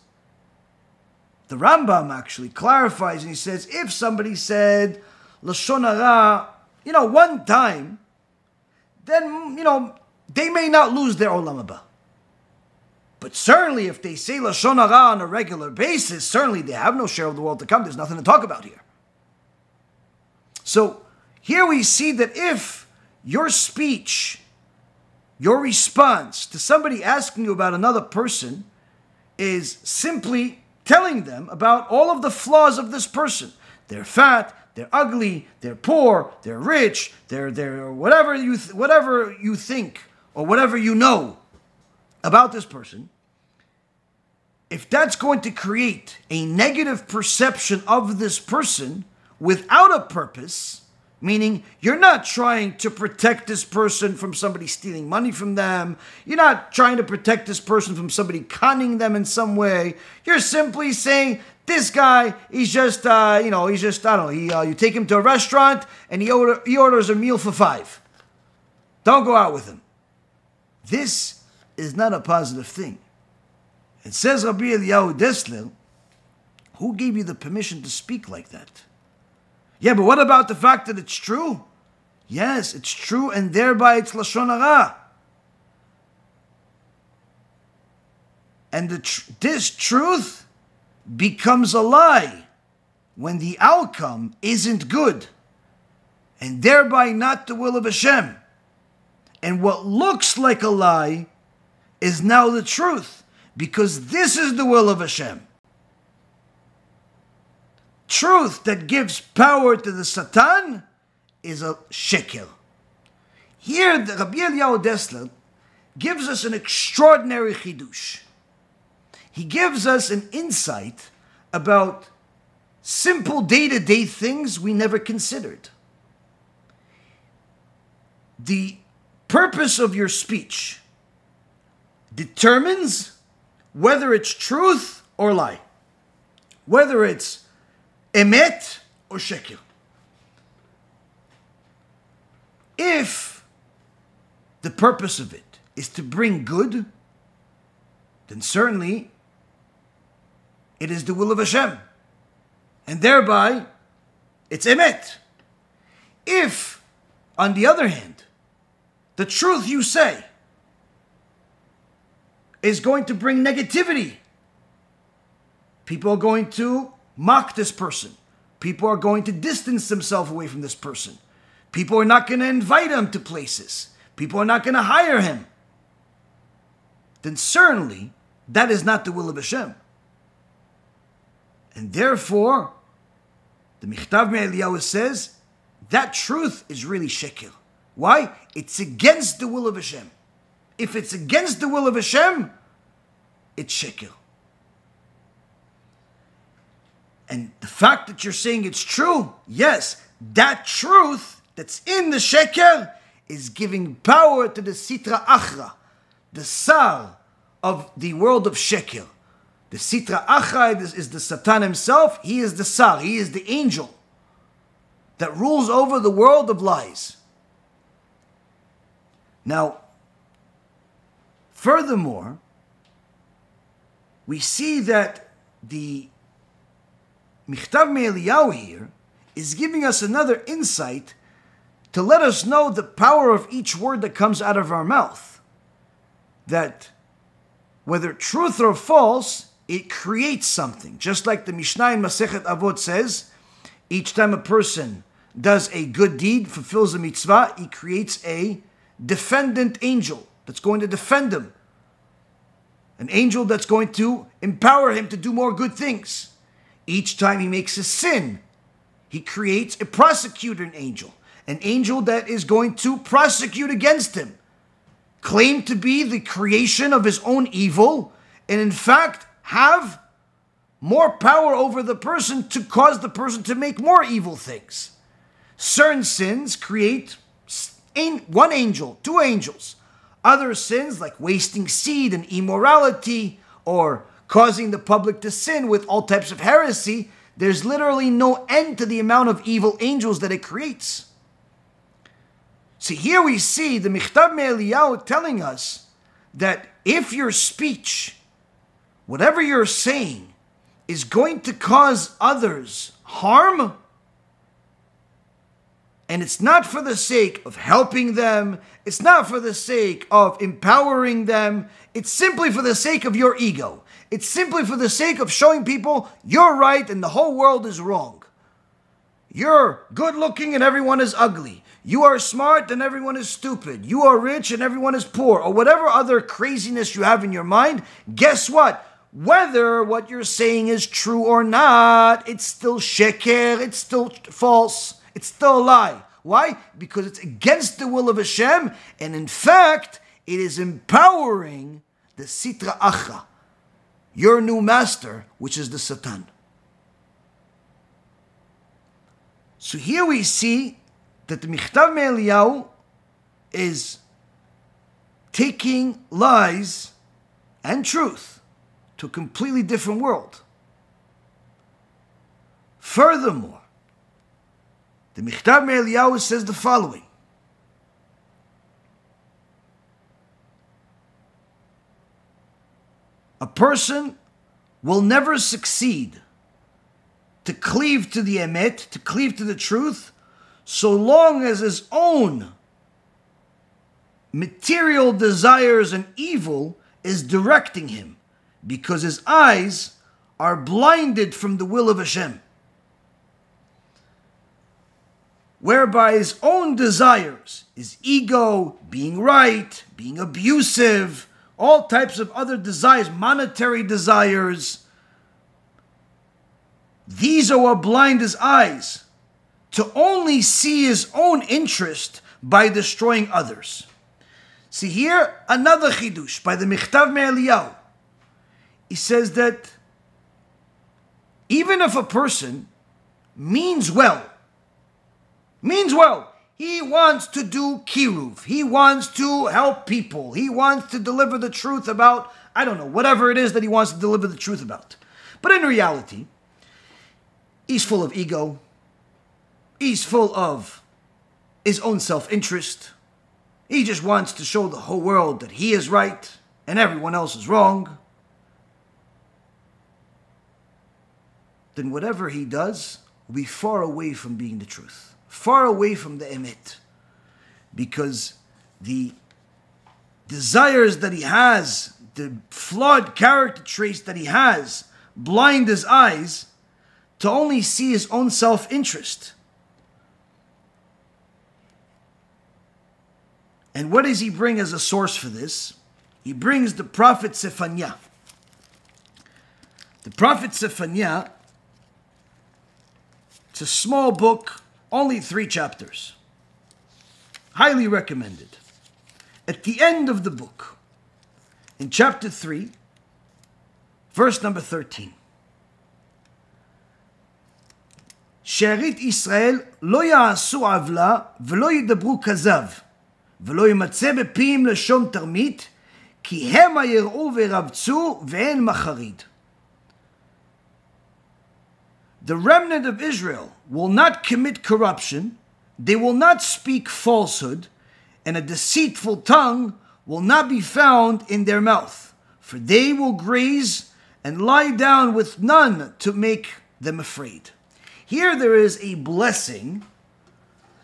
The Rambam actually clarifies, and he says, if somebody said Lashon Hara, one time, then, they may not lose their Olam Haba. But certainly if they say Lashon Hara on a regular basis, certainly they have no share of the world to come. There's nothing to talk about here. So here we see that if your speech, your response to somebody asking you about another person is simply telling them about all of the flaws of this person. They're fat, they're ugly, they're poor, they're rich, they're whatever you think or whatever you know about this person. if that's going to create a negative perception of this person without a purpose, meaning you're not trying to protect this person from somebody stealing money from them, you're not trying to protect this person from somebody conning them in some way, you're simply saying, this guy, he's just, I don't know, you take him to a restaurant and he orders a meal for 5. Don't go out with him. This is not a positive thing. It says Rabbi Yaron Dessler, who gave you the permission to speak like that? Yeah, but what about the fact that it's true? Yes, it's true, and thereby it's Lashon Hara. And this truth becomes a lie when the outcome isn't good, and thereby not the will of Hashem. And what looks like a lie is now the truth, because this is the will of Hashem. Truth that gives power to the Satan is a sheker. Here, the Rabbi Yaron Dessler gives us an extraordinary chidush. He gives us an insight about simple day-to-day things we never considered. The purpose of your speech determines whether it's truth or lie, whether it's emet or sheker. If the purpose of it is to bring good, then certainly it is the will of Hashem, and thereby it's emet. If, on the other hand, the truth you say is going to bring negativity, people are going to mock this person. People are going to distance themselves away from this person. People are not going to invite him to places. People are not going to hire him. Then certainly that is not the will of Hashem. And therefore, the Michtav MeEliyahu says that truth is really sheker. Why? It's against the will of Hashem. If it's against the will of Hashem, it's sheker. And the fact that you're saying it's true, yes, that truth that's in the sheker is giving power to the sitra achra, the sar of the world of sheker. The sitra achra is the Satan himself. He is the sar. He is the angel that rules over the world of lies. Now, furthermore, we see that the Michtav MeEliyahu here is giving us another insight to let us know the power of each word that comes out of our mouth. That whether truth or false, it creates something. Just like the Mishnah in Masechet Avot says, each time a person does a good deed, fulfills a mitzvah, he creates a defendant angel that's going to defend him. An angel that's going to empower him to do more good things. Each time he makes a sin, he creates a prosecuting angel. An angel that is going to prosecute against him. Claim to be the creation of his own evil, and in fact have more power over the person to cause the person to make more evil things. Certain sins create one angel, 2 angels. Other sins like wasting seed and immorality or causing the public to sin with all types of heresy, there's literally no end to the amount of evil angels that it creates. See, here we see the Michtav MeEliyahu telling us that if your speech, whatever you're saying, is going to cause others harm, and it's not for the sake of helping them, it's not for the sake of empowering them, it's simply for the sake of your ego. It's simply for the sake of showing people you're right and the whole world is wrong. You're good looking and everyone is ugly. You are smart and everyone is stupid. You are rich and everyone is poor. Or whatever other craziness you have in your mind, guess what? Whether what you're saying is true or not, it's still sheker, it's still false, it's still a lie. Why? Because it's against the will of Hashem, and in fact, it is empowering the sitra achra, your new master, which is the Satan. So here we see that the Michtav MeEliyahu is taking lies and truth to a completely different world. Furthermore, the Michtav MeEliyahu says the following: a person will never succeed to cleave to the emet, to cleave to the truth, so long as his own material desires and evil is directing him, because his eyes are blinded from the will of Hashem, whereby his own desires, his ego, being right, being abusive, all types of other desires, monetary desires, these are what blind his eyes to only see his own interest by destroying others. See here, another chidush by the Michtav MeEliyahu. He says that even if a person means well, he wants to do Kiruv, he wants to help people, he wants to deliver the truth about, I don't know, whatever it is that he wants to deliver the truth about. But in reality, he's full of ego, he's full of his own self-interest, he just wants to show the whole world that he is right and everyone else is wrong. Then whatever he does will be far away from being the truth, far away from the emet, because the desires that he has, the flawed character traits that he has, blind his eyes to only see his own self-interest. And what does he bring as a source for this? He brings the prophet Zephaniah. The prophet Zephaniah, it's a small book, only 3 chapters. Highly recommended. At the end of the book, in chapter 3, verse number 13. שארית ישראל לא יעשו עוולה ולא ידברו כזב ולא ימצא בפיהם לשון תרמית כי המה יראו וירבצו ואין מחריד. The remnant of Israel will not commit corruption, they will not speak falsehood, and a deceitful tongue will not be found in their mouth, for they will graze and lie down with none to make them afraid. Here there is a blessing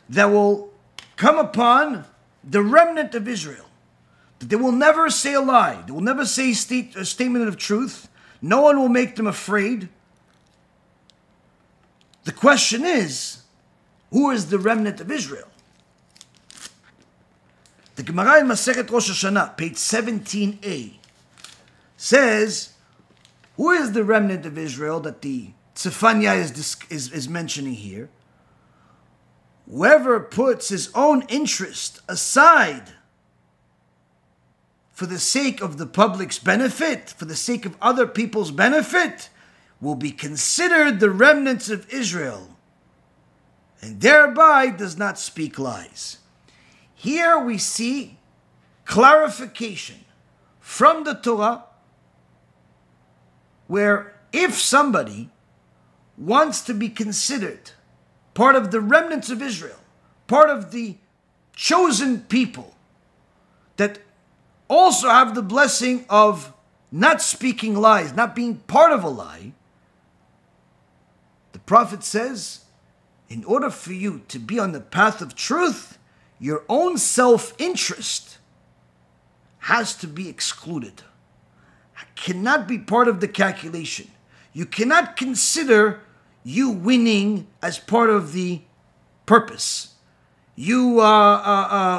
that will come upon the remnant of Israel, that they will never say a lie, they will never say a statement of truth, no one will make them afraid. The question is, who is the remnant of Israel? The Gemara in Masechet Rosh Hashanah, page 17a, says, who is the remnant of Israel that the Zephaniah is mentioning here? Whoever puts his own interest aside for the sake of the public's benefit, for the sake of other people's benefit, will be considered the remnants of Israel, and thereby does not speak lies. Here we see clarification from the Torah, where if somebody wants to be considered part of the remnants of Israel, part of the chosen people that also have the blessing of not speaking lies, not being part of a lie, the prophet says, in order for you to be on the path of truth, your own self-interest has to be excluded. It cannot be part of the calculation. You cannot consider you winning as part of the purpose. You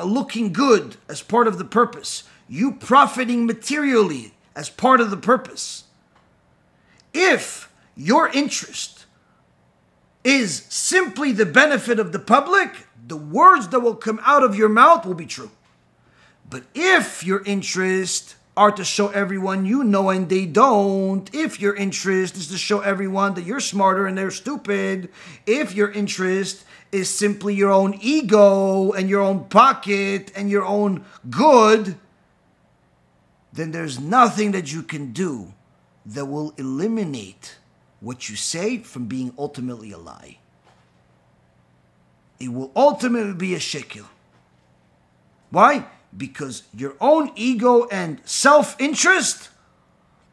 looking good as part of the purpose. You profiting materially as part of the purpose. If your interest is simply the benefit of the public, the words that will come out of your mouth will be true. But if your interest are to show everyone you know and they don't, if your interest is to show everyone that you're smarter and they're stupid, if your interest is simply your own ego and your own pocket and your own good, then there's nothing that you can do that will eliminate what you say from being ultimately a lie. It will ultimately be a shekel. Why? Because your own ego and self-interest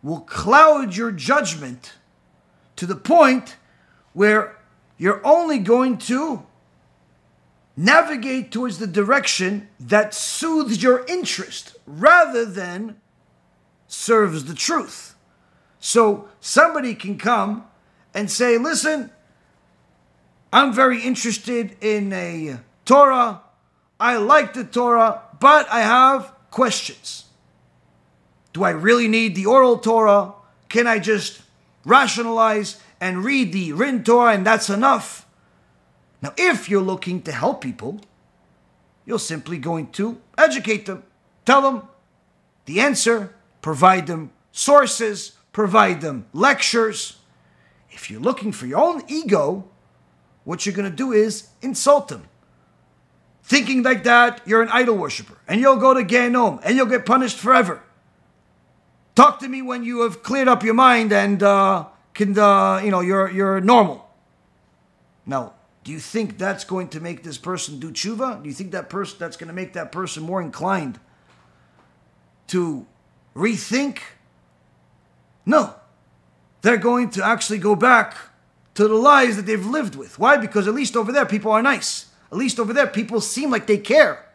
will cloud your judgment to the point where you're only going to navigate towards the direction that soothes your interest rather than serves the truth. So somebody can come and say, listen, I'm very interested in a Torah. I like the Torah, but I have questions. Do I really need the oral Torah? Can I just rationalize and read the written Torah and that's enough? Now, if you're looking to help people, you're simply going to educate them, tell them the answer, provide them sources, provide them lectures. If you're looking for your own ego, what you're going to do is insult them. Thinking like that, you're an idol worshiper, and you'll go to Gehinnom, and you'll get punished forever. Talk to me when you have cleared up your mind and you're normal. Now, do you think that's going to make this person do tshuva? Do you think that's going to make that person more inclined to rethink? No. They're going to actually go back to the lies that they've lived with. Why? Because at least over there, people are nice. At least over there, people seem like they care.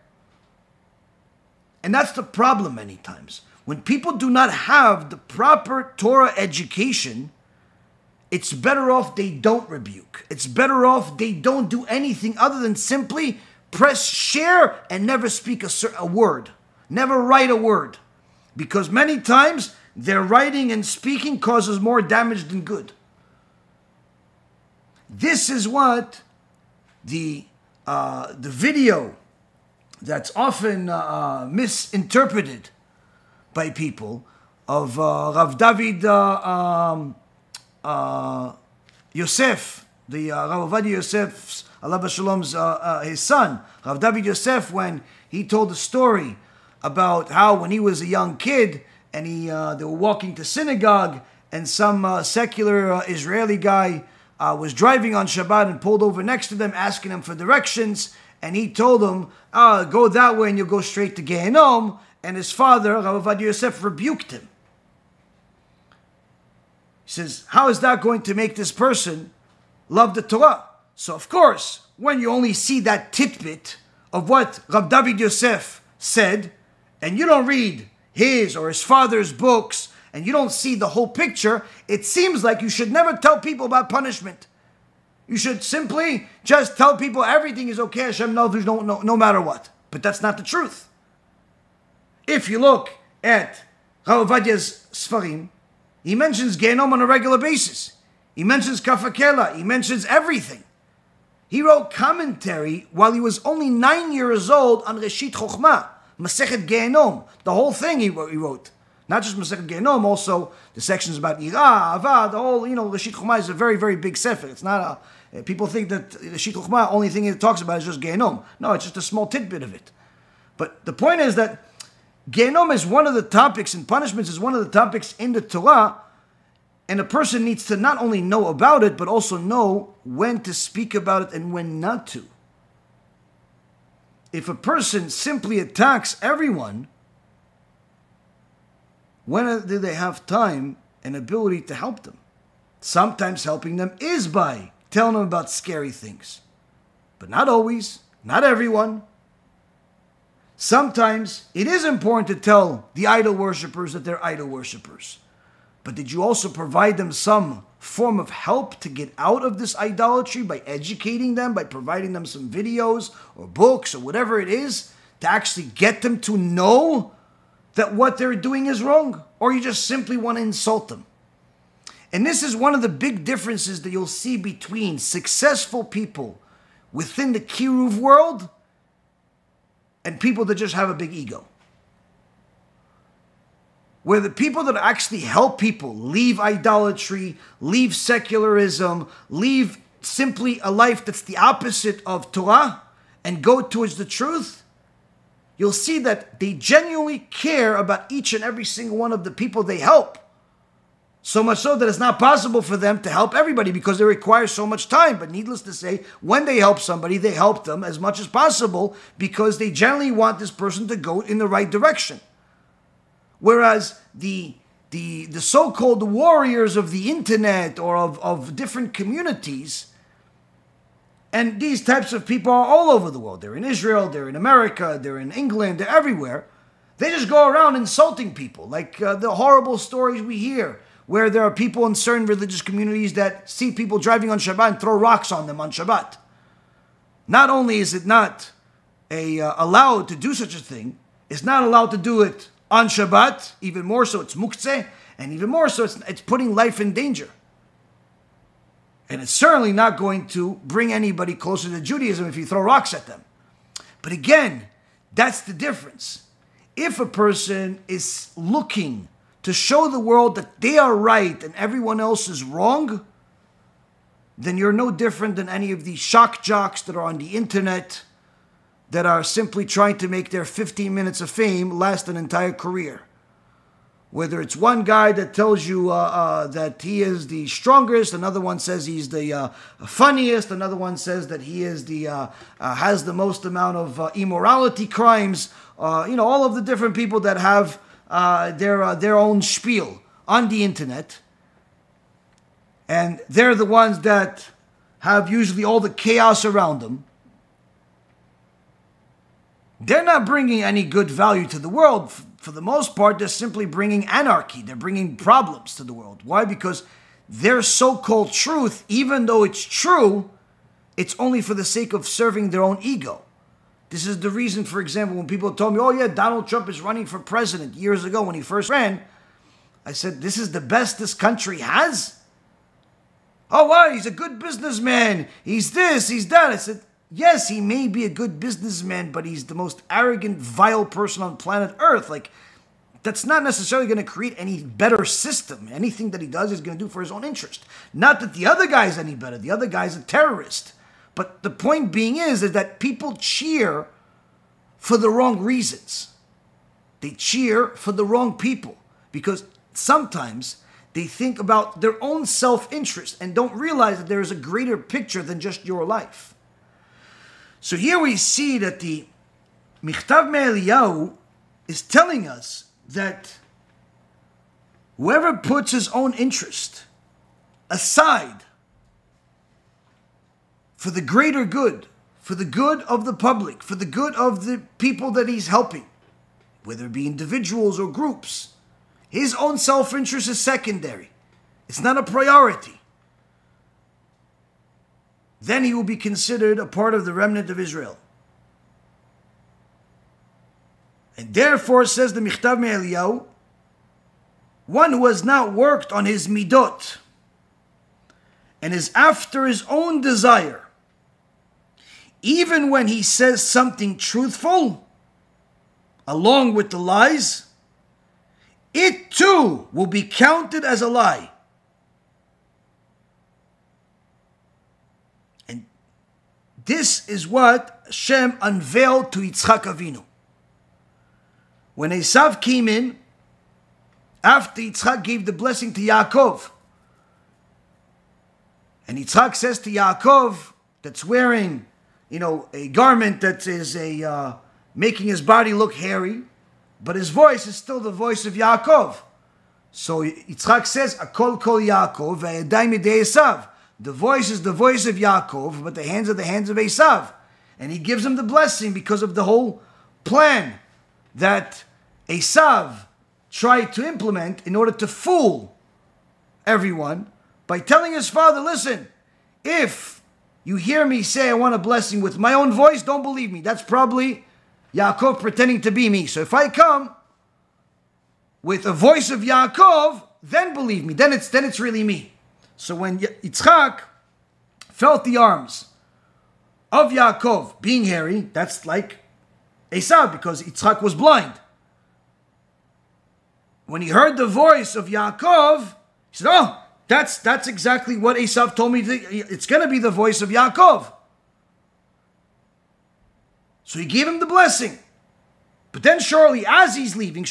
And that's the problem many times. When people do not have the proper Torah education, it's better off they don't rebuke. It's better off they don't do anything other than simply press share and never speak a word. Never write a word. Because many times, their writing and speaking causes more damage than good. This is what the video that's often misinterpreted by people of Rav David Yosef, the Rav Ovadia Yosef's, Allah Shalom's, his son, Rav David Yosef, when he told the story about how when he was a young kid and they were walking to synagogue and some secular Israeli guy was driving on Shabbat and pulled over next to them asking them for directions, and he told them, go that way and you'll go straight to Gehinnom, and his father, Rav Ovadia Yosef, rebuked him. He says, how is that going to make this person love the Torah? So of course, when you only see that tidbit of what Rav David Yosef said, and you don't read his or his father's books, and you don't see the whole picture, it seems like you should never tell people about punishment. You should simply just tell people everything is okay, HaShem knows no matter what. But that's not the truth. If you look at Rav Ovadia's Sfarim, he mentions Gehinnom on a regular basis. He mentions Kafakela. He mentions everything. He wrote commentary while he was only 9 years old on Reshit Chochmah, Masechet Gehinnom. The whole thing he wrote. Not just Masechet Gehinnom, also the sections about Ira, Ava, the whole, Reshit Chochmah is a very, very big sefer. It's not people think that Reshit Chochmah, only thing it talks about is just Gehinnom. No, it's just a small tidbit of it. But the point is that Gehinnom is one of the topics, and punishments is one of the topics in the Torah, and a person needs to not only know about it, but also know when to speak about it and when not to. If a person simply attacks everyone, when do they have time and ability to help them? Sometimes helping them is by telling them about scary things. But not always, not everyone. Sometimes it is important to tell the idol worshippers that they're idol worshippers. But did you also provide them some form of help to get out of this idolatry by educating them, by providing them some videos or books or whatever it is to actually get them to know that what they're doing is wrong? Or you just simply want to insult them? And this is one of the big differences that you'll see between successful people within the Kiruv world and people that just have a big ego. where the people that actually help people leave idolatry, leave secularism, leave simply a life that's the opposite of Torah, and go towards the truth, you'll see that they genuinely care about each and every single one of the people they help. So much so that it's not possible for them to help everybody because it requires so much time. But needless to say, when they help somebody, they help them as much as possible because they generally want this person to go in the right direction. Whereas the so-called warriors of the internet or of different communities, and these types of people are all over the world. They're in Israel, they're in America, they're in England, they're everywhere. They just go around insulting people, like the horrible stories we hear, where there are people in certain religious communities that see people driving on Shabbat and throw rocks on them on Shabbat. Not only is it not allowed to do such a thing, it's not allowed to do it on Shabbat, even more so it's muktzeh, and even more so it's putting life in danger. And it's certainly not going to bring anybody closer to Judaism if you throw rocks at them. But again, that's the difference. If a person is looking to show the world that they are right and everyone else is wrong, then you're no different than any of these shock jocks that are on the internet that are simply trying to make their 15 minutes of fame last an entire career. Whether it's one guy that tells you that he is the strongest, another one says he's the funniest, another one says that he is the has the most amount of immorality crimes. All of the different people that have their own spiel on the internet, and they're the ones that have usually all the chaos around them. They're not bringing any good value to the world. For the most part, they're simply bringing anarchy. They're bringing problems to the world. Why? Because their so-called truth, even though it's true, it's only for the sake of serving their own ego. This is the reason, for example, when people told me, oh yeah, Donald Trump is running for president years ago when he first ran, I said, this is the best this country has? Oh, why? He's a good businessman. He's this, he's that. I said, yes, he may be a good businessman, but he's the most arrogant, vile person on planet Earth. Like, that's not necessarily going to create any better system. Anything that he does is going to do for his own interest. Not that the other guy's any better. The other guy's a terrorist. But the point being is that people cheer for the wrong reasons. They cheer for the wrong people because sometimes they think about their own self-interest and don't realize that there is a greater picture than just your life. So here we see that the Michtav MeEliyahu is telling us that whoever puts his own interest aside for the greater good, for the good of the public, for the good of the people that he's helping, whether it be individuals or groups, his own self-interest is secondary. It's not a priority. Then he will be considered a part of the remnant of Israel. And therefore, says the Michtav MeEliyahu, one who has not worked on his midot and is after his own desire, even when he says something truthful, along with the lies, it too will be counted as a lie. And this is what Hashem unveiled to Yitzchak Avinu. When Esav came in, after Yitzchak gave the blessing to Yaakov, and Yitzchak says to Yaakov, that's wearing, a garment that is making his body look hairy, but his voice is still the voice of Yaakov. So Yitzchak says, Akol kol Yaakov, ve'yadayim yedei Esav. The voice is the voice of Yaakov, but the hands are the hands of Esav. And he gives him the blessing because of the whole plan that Esav tried to implement in order to fool everyone by telling his father, listen, if you hear me say I want a blessing with my own voice, don't believe me. That's probably Yaakov pretending to be me. So if I come with a voice of Yaakov, then believe me. Then it's really me. So when Yitzchak felt the arms of Yaakov being hairy, that's like Esav, because Yitzchak was blind. when he heard the voice of Yaakov, he said, oh, that's exactly what Esav told me. It's going to be the voice of Yaakov. So he gave him the blessing. But then shortly, as he's leaving,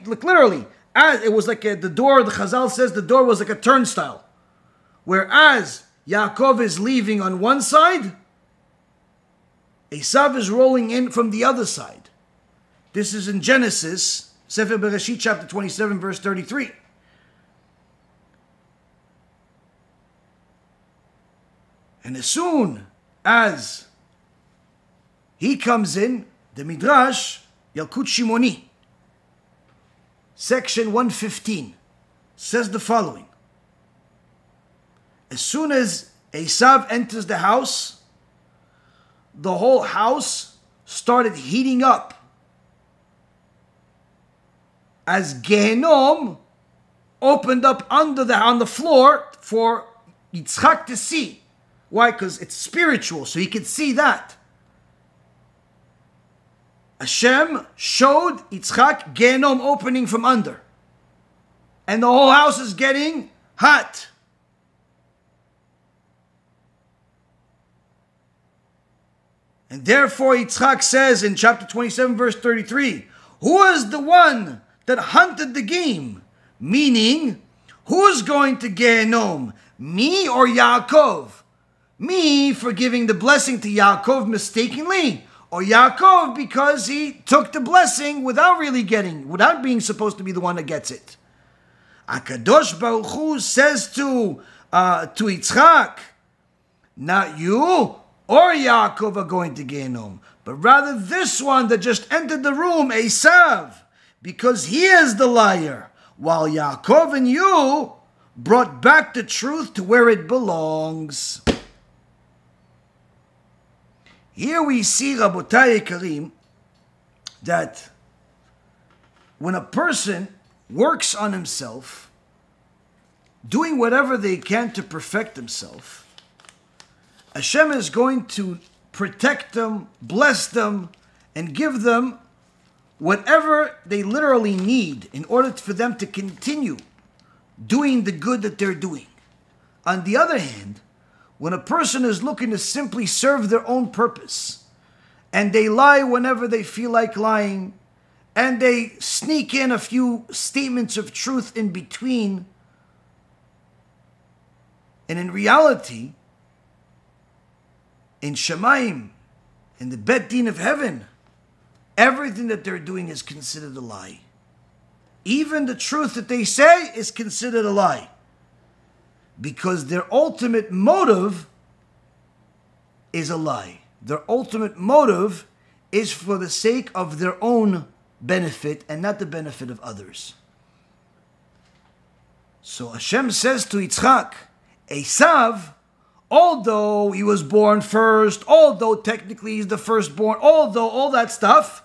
like literally, as it was like the door, the Chazal says the door was like a turnstile. Whereas Yaakov is leaving on one side, Esav is rolling in from the other side. This is in Genesis, Sefer Bereshit, chapter 27, verse 33. And as soon as he comes in, the Midrash, Yalkut Shimoni, section 115, says the following. As soon as Esav enters the house, the whole house started heating up as Gehinnom opened up on the floor for Yitzchak to see. Why? Because it's spiritual, so he could see that. Hashem showed Yitzchak Gehinnom opening from under. And the whole house is getting hot. And therefore Yitzchak says in chapter 27 verse 33, who is the one that hunted the game? Meaning, who is going to Gehinnom? Me or Yaakov? Me for giving the blessing to Yaakov mistakenly? Or Yaakov because he took the blessing without being supposed to be the one that gets it? HaKadosh Baruch Hu says to Yitzchak, not you or Yaakov are going to Gehinnom, but rather this one that just entered the room, Esav, because he is the liar, while Yaakov and you brought back the truth to where it belongs. Here we see, Rabotai Karim, that when a person works on himself, doing whatever they can to perfect himself, Hashem is going to protect them, bless them, and give them whatever they literally need in order for them to continue doing the good that they're doing. On the other hand, when a person is looking to simply serve their own purpose, and they lie whenever they feel like lying, and they sneak in a few statements of truth in between, and in reality, in Shemaim, in the Bet Din of heaven, everything that they're doing is considered a lie. Even the truth that they say is considered a lie. Because their ultimate motive is a lie. Their ultimate motive is for the sake of their own benefit and not the benefit of others. So Hashem says to Yitzchak, Esav, although he was born first, although technically he's the firstborn, although all that stuff,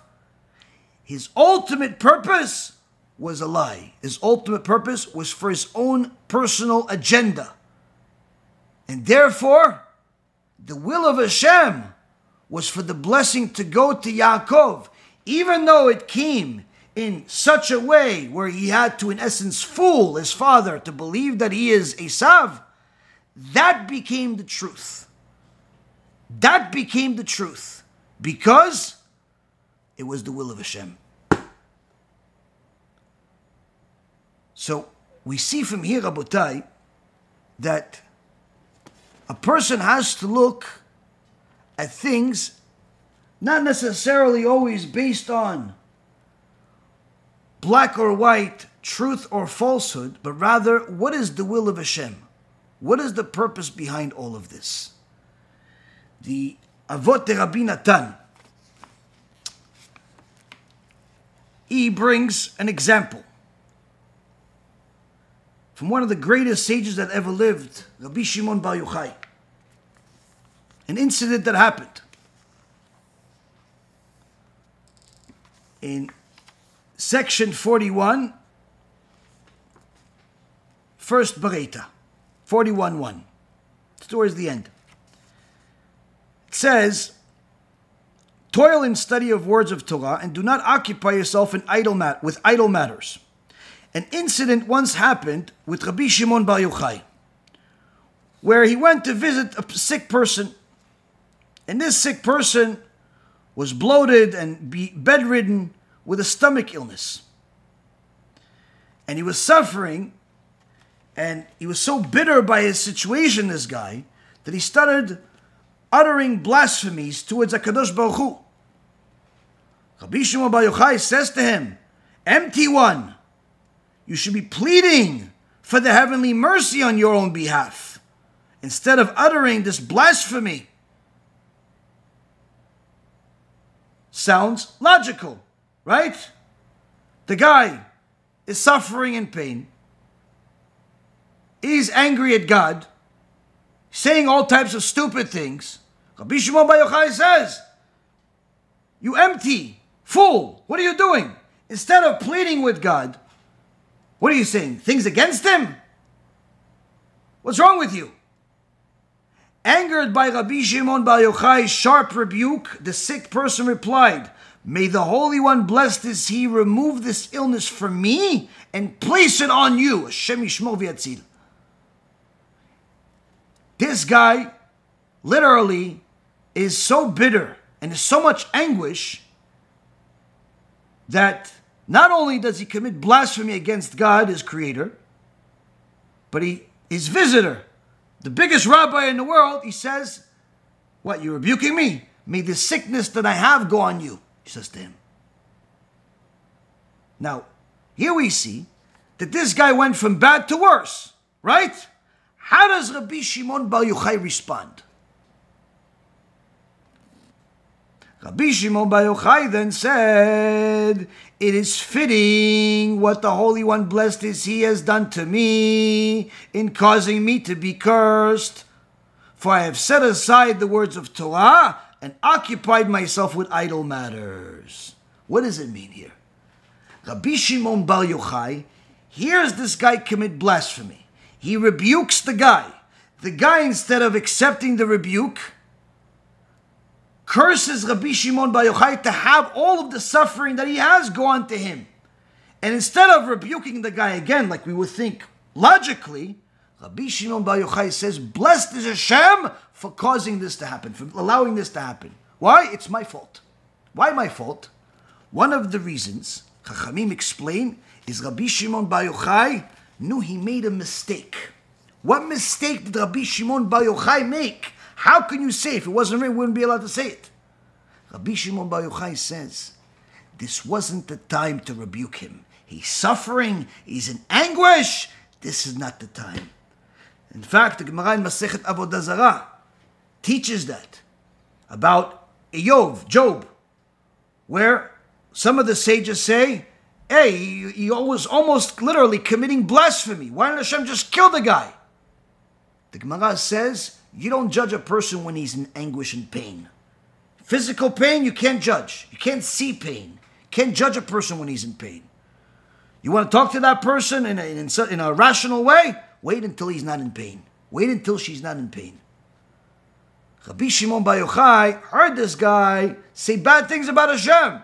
his ultimate purpose was a lie. His ultimate purpose was for his own personal agenda. And therefore, the will of Hashem was for the blessing to go to Yaakov, even though it came in such a way where he had to, in essence, fool his father to believe that he is Esav. That became the truth. That became the truth because it was the will of Hashem. So we see from here, Rabotai, that a person has to look at things not necessarily always based on black or white, truth or falsehood, but rather what is the will of Hashem? What is the purpose behind all of this? The Avot Rabbi Natan, he brings an example from one of the greatest sages that ever lived, Rabbi Shimon Bar Yochai. An incident that happened in section 41, first Bereta, 41:1. Towards the end. It says, toil in study of words of Torah and do not occupy yourself with idle matters. an incident once happened with Rabbi Shimon Bar Yochai, where he went to visit a sick person, and this sick person was bloated and bedridden with a stomach illness. And he was suffering, and he was so bitter by his situation, this guy, that he started uttering blasphemies towards HaKadosh Baruch Hu. Rabbi Shimon Bar Yochai says to him, "Empty one, you should be pleading for the heavenly mercy on your own behalf, instead of uttering this blasphemy." Sounds logical, right? The guy is suffering in pain. He's angry at God, saying all types of stupid things. Rabbi Shimon Bar Yochai says, "You empty fool, what are you doing? Instead of pleading with God, what are you saying? Things against him? What's wrong with you?" Angered by Rabbi Shimon Bar Yochai's sharp rebuke, the sick person replied, "May the Holy One, blessed is He, remove this illness from me and place it on you. HaShem Yishmor v'yatzil." This guy literally is so bitter and is so much anguish that not only does he commit blasphemy against God, his creator, but his visitor, the biggest rabbi in the world, he says, "What, you're rebuking me? May the sickness that I have go on you," he says to him. Now, here we see that this guy went from bad to worse, right? How does Rabbi Shimon Bar Yochai respond? Rabbi Shimon Bar Yochai then said, "It is fitting what the Holy One, blessed is He, has done to me in causing me to be cursed. For I have set aside the words of Torah and occupied myself with idle matters." What does it mean here? Rabbi Shimon Bar Yochai hears this guy commit blasphemy. He rebukes the guy. The guy, instead of accepting the rebuke, curses Rabbi Shimon Bar Yochai to have all of the suffering that he has go on to him. And instead of rebuking the guy again, like we would think logically, Rabbi Shimon Bar Yochai says, "Blessed is Hashem for causing this to happen, for allowing this to happen. Why? It's my fault." Why my fault? One of the reasons, Chachamim explain, is Rabbi Shimon Bar Yochai knew he made a mistake. What mistake did Rabbi Shimon Bar Yochai make? How can you say, if it wasn't written, we wouldn't be allowed to say it? Rabbi Shimon Bar Yochai says, this wasn't the time to rebuke him. He's suffering, he's in anguish. This is not the time. In fact, the Gemara in Masechet Avodah Zarah teaches that about Job, where some of the sages say, hey, he was almost literally committing blasphemy. Why didn't Hashem just kill the guy? The Gemara says, you don't judge a person when he's in anguish and pain. Physical pain, you can't judge. You can't see pain. You can't judge a person when he's in pain. You want to talk to that person in a rational way? Wait until he's not in pain. Wait until she's not in pain. Rabbi Shimon Bar Yochai heard this guy say bad things about Hashem.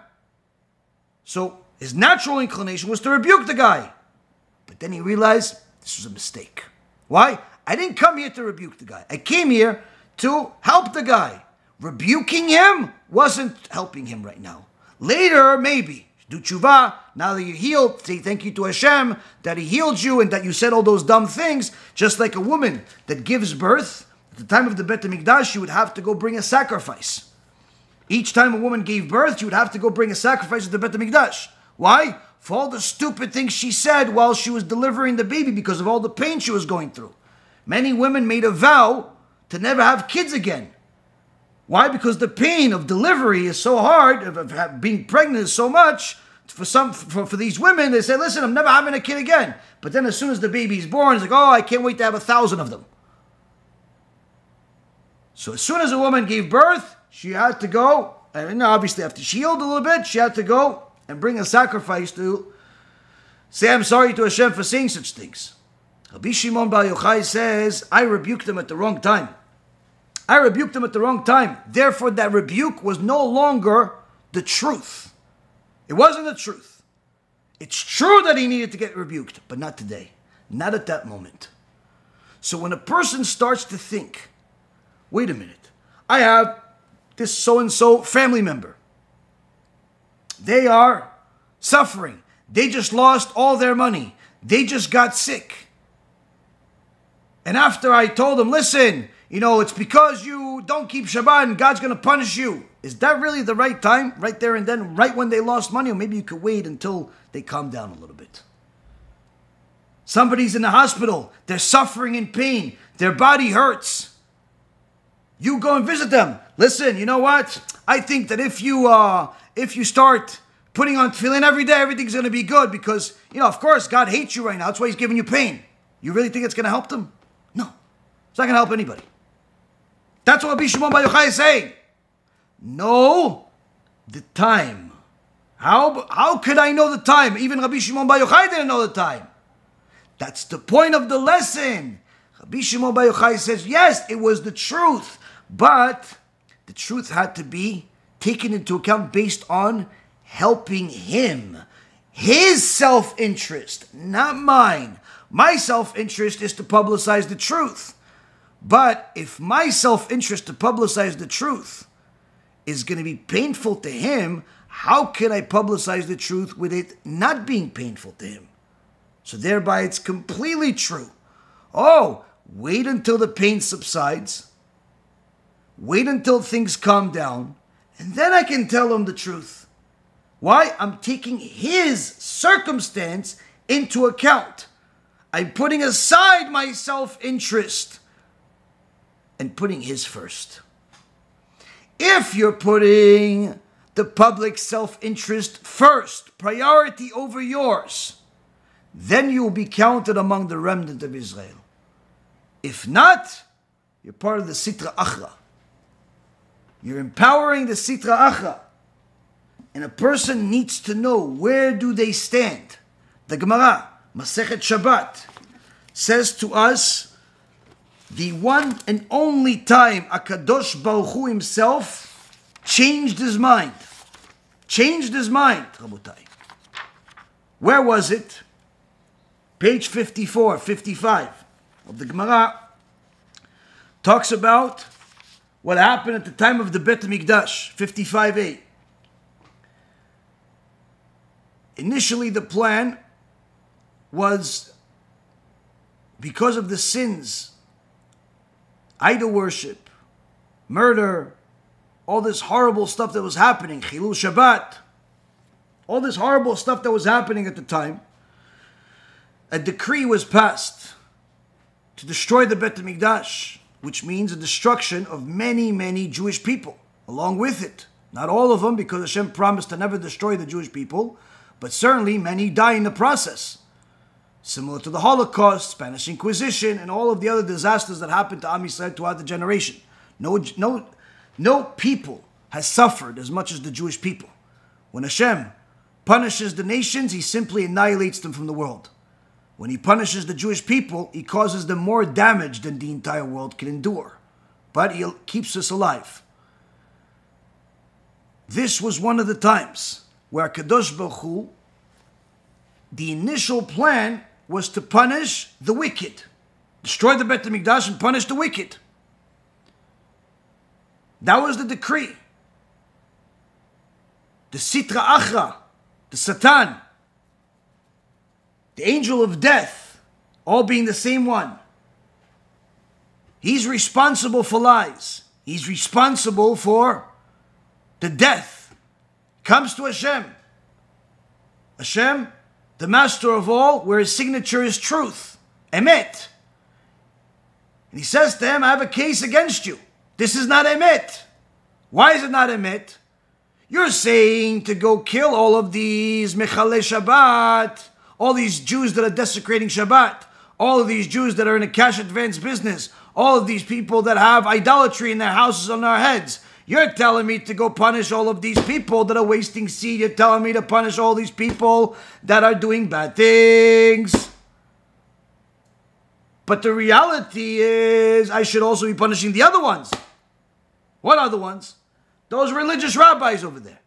So his natural inclination was to rebuke the guy. But then he realized this was a mistake. Why? I didn't come here to rebuke the guy. I came here to help the guy. Rebuking him wasn't helping him right now. Later, maybe. Do tshuva, now that you're healed, say thank you to Hashem that He healed you and that you said all those dumb things. Just like a woman that gives birth, at the time of the Beit Hamikdash, she would have to go bring a sacrifice. Each time a woman gave birth, she would have to go bring a sacrifice at the Beit Hamikdash. Why? For all the stupid things she said while she was delivering the baby because of all the pain she was going through. Many women made a vow to never have kids again. Why? Because the pain of delivery is so hard, of being pregnant is so much. For these women, they say, listen, I'm never having a kid again. But then as soon as the baby's born, it's like, oh, I can't wait to have 1,000 of them. So as soon as a woman gave birth, she had to go, and obviously after she healed a little bit, she had to go and bring a sacrifice to say, I'm sorry to Hashem for saying such things. Rabbi Shimon Bar Yochai says, I rebuked them at the wrong time. I rebuked them at the wrong time. Therefore, that rebuke was no longer the truth. It wasn't the truth. It's true that he needed to get rebuked, but not today. Not at that moment. So when a person starts to think, wait a minute, I have this so-and-so family member. They are suffering. They just lost all their money. They just got sick. And after I told them, listen, it's because you don't keep Shabbat and God's going to punish you. Is that really the right time? Right there and then, right when they lost money? Or maybe you could wait until they calm down a little bit. Somebody's in the hospital. They're suffering in pain. Their body hurts. You go and visit them. Listen, you know what? I think that if you start putting on tefillin every day, everything's going to be good because, of course, God hates you right now. That's why he's giving you pain. You really think it's going to help them? No. It's not going to help anybody. That's what Rabbi Shimon Bar Yochai is saying. Know the time. How could I know the time? Even Rabbi Shimon Bar Yochai didn't know the time. That's the point of the lesson. Rabbi Shimon Bar Yochai says, yes, it was the truth, but the truth had to be taken into account based on helping him. His self-interest, not mine. My self-interest is to publicize the truth. But if my self-interest to publicize the truth is going to be painful to him, how can I publicize the truth with it not being painful to him? So thereby it's completely true. Oh, wait until the pain subsides. Wait until things calm down. And then I can tell him the truth. Why? I'm taking his circumstance into account. I'm putting aside my self-interest and putting his first. If you're putting the public self-interest first, priority over yours, then you will be counted among the remnant of Israel. If not, you're part of the Sitra Achra. You're empowering the Sitra Achra. And a person needs to know, where do they stand? The Gemara, Masechet Shabbat, says to us, the one and only time HaKadosh Baruch Hu himself changed his mind. Changed his mind, Rabotai. Where was it? Page 54, 55 of the Gemara talks about what happened at the time of the Beis Hamikdash, 55a. Initially, the plan was, because of the sins, idol worship, murder, all this horrible stuff that was happening, Chilul Shabbat, all this horrible stuff that was happening at the time, a decree was passed to destroy the Beis Hamikdash, which means the destruction of many, many Jewish people, along with it. Not all of them, because Hashem promised to never destroy the Jewish people, but certainly many die in the process. Similar to the Holocaust, Spanish Inquisition, and all of the other disasters that happened to Am Yisrael throughout the generation. No people has suffered as much as the Jewish people. When Hashem punishes the nations, he simply annihilates them from the world. When he punishes the Jewish people, he causes them more damage than the entire world can endure. But he keeps us alive. This was one of the times where Kadosh Baruch Hu, the initial plan was to punish the wicked. Destroy the Beis Hamikdash and punish the wicked. That was the decree. The Sitra Achra, the Satan, the angel of death, all being the same one. He's responsible for lies. He's responsible for the death. Comes to Hashem. Hashem, the master of all, where his signature is truth, emet. And he says to him, I have a case against you. This is not emet. Why is it not emet? You're saying to go kill all of these Mechalei Shabbat, all these Jews that are desecrating Shabbat, all of these Jews that are in a cash advance business, all of these people that have idolatry in their houses on their heads. You're telling me to go punish all of these people that are wasting seed. You're telling me to punish all these people that are doing bad things. But the reality is, I should also be punishing the other ones. What other ones? Those religious rabbis over there.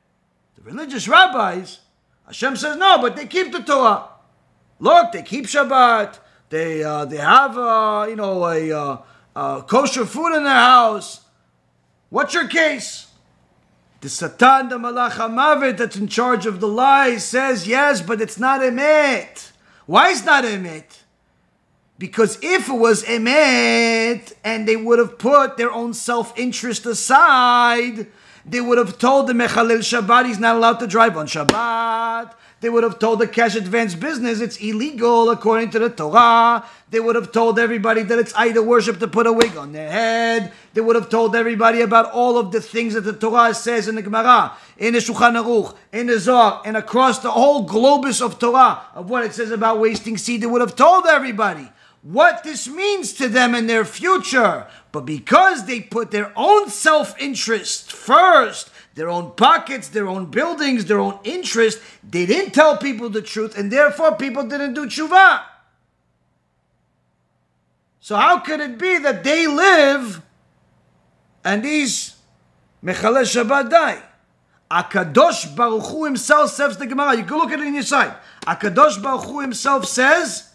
The religious rabbis Hashem says, no, but they keep the Torah. Look, they keep Shabbat. They have, kosher food in their house. What's your case? The Satan, the Malach HaMavet that's in charge of the lies says, yes, but it's not emet. Why is not emet? Because if it was emet, and they would have put their own self-interest aside, they would have told the Mechalel Shabbat he's not allowed to drive on Shabbat. They would have told the cash advance business it's illegal according to the Torah. They would have told everybody that it's idol worship to put a wig on their head. They would have told everybody about all of the things that the Torah says in the Gemara, in the Shulchan Aruch, in the Zohar, and across the whole globus of Torah, of what it says about wasting seed. They would have told everybody what this means to them in their future. But because they put their own self-interest first, their own pockets, their own buildings, their own interest, they didn't tell people the truth, and therefore people didn't do tshuva. So how could it be that they live and these Mechalei Shabbat die? HaKadosh Baruch Hu himself says the Gemara. You can look at it in your side. HaKadosh Baruch Hu himself says,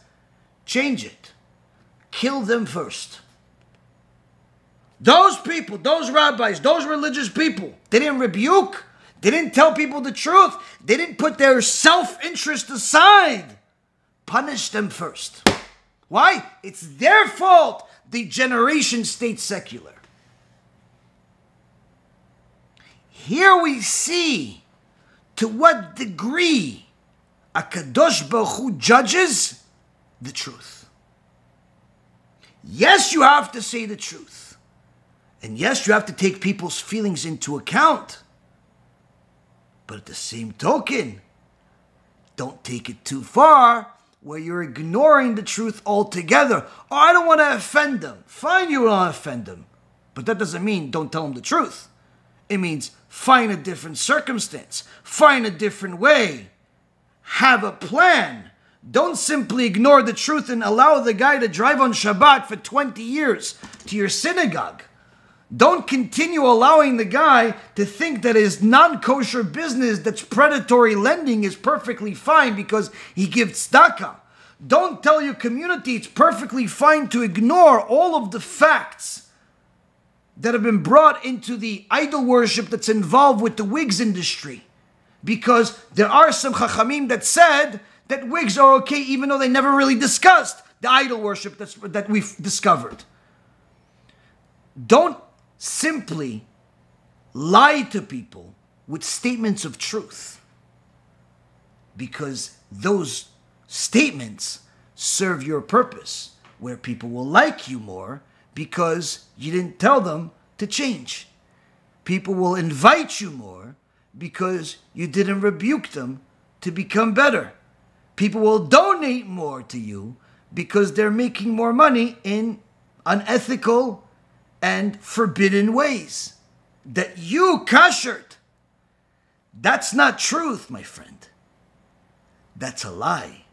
change it. Kill them first. Those people, those rabbis, those religious people, they didn't rebuke. They didn't tell people the truth. They didn't put their self-interest aside. Punish them first. Why? It's their fault the generation stayed secular. Here we see to what degree HaKadosh Baruch Hu judges the truth. Yes, you have to say the truth. And yes, you have to take people's feelings into account. But at the same token, don't take it too far where you're ignoring the truth altogether. Oh, I don't want to offend them. Fine, you want to offend them. But that doesn't mean don't tell them the truth. It means find a different circumstance. Find a different way. Have a plan. Don't simply ignore the truth and allow the guy to drive on Shabbat for 20 years to your synagogue. Don't continue allowing the guy to think that his non-kosher business that's predatory lending is perfectly fine because he gives tzedakah. Don't tell your community it's perfectly fine to ignore all of the facts that have been brought into the idol worship that's involved with the wigs industry. Because there are some chachamim that said that wigs are okay even though they never really discussed the idol worship that we've discovered. Don't simply lie to people with statements of truth, because those statements serve your purpose, where people will like you more because you didn't tell them to change. People will invite you more because you didn't rebuke them to become better. People will donate more to you because they're making more money in unethical and forbidden ways that you kashered. That's not truth, my friend. That's a lie.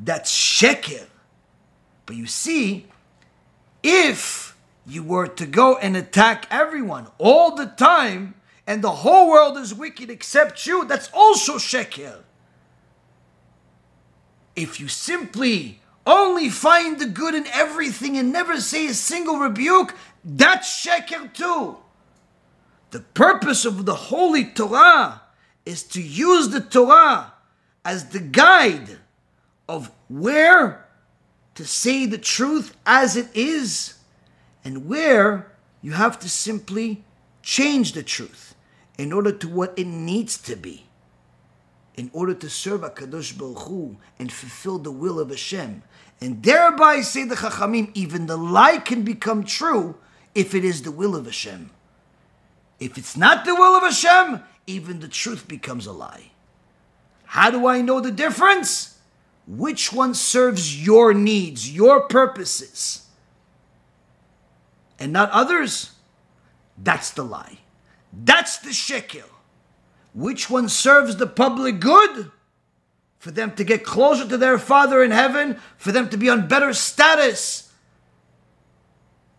That's sheker. But you see, if you were to go and attack everyone all the time and the whole world is wicked except you, that's also sheker. If you simply only find the good in everything and never say a single rebuke, that's sheker too. The purpose of the Holy Torah is to use the Torah as the guide of where to say the truth as it is and where you have to simply change the truth in order to what it needs to be, in order to serve HaKadosh Baruch Hu and fulfill the will of Hashem. And thereby, say the Chachamim, even the lie can become true if it is the will of Hashem. If it's not the will of Hashem, even the truth becomes a lie. How do I know the difference? Which one serves your needs, your purposes, and not others? That's the lie. That's the sheker. Which one serves the public good? For them to get closer to their Father in heaven, for them to be on better status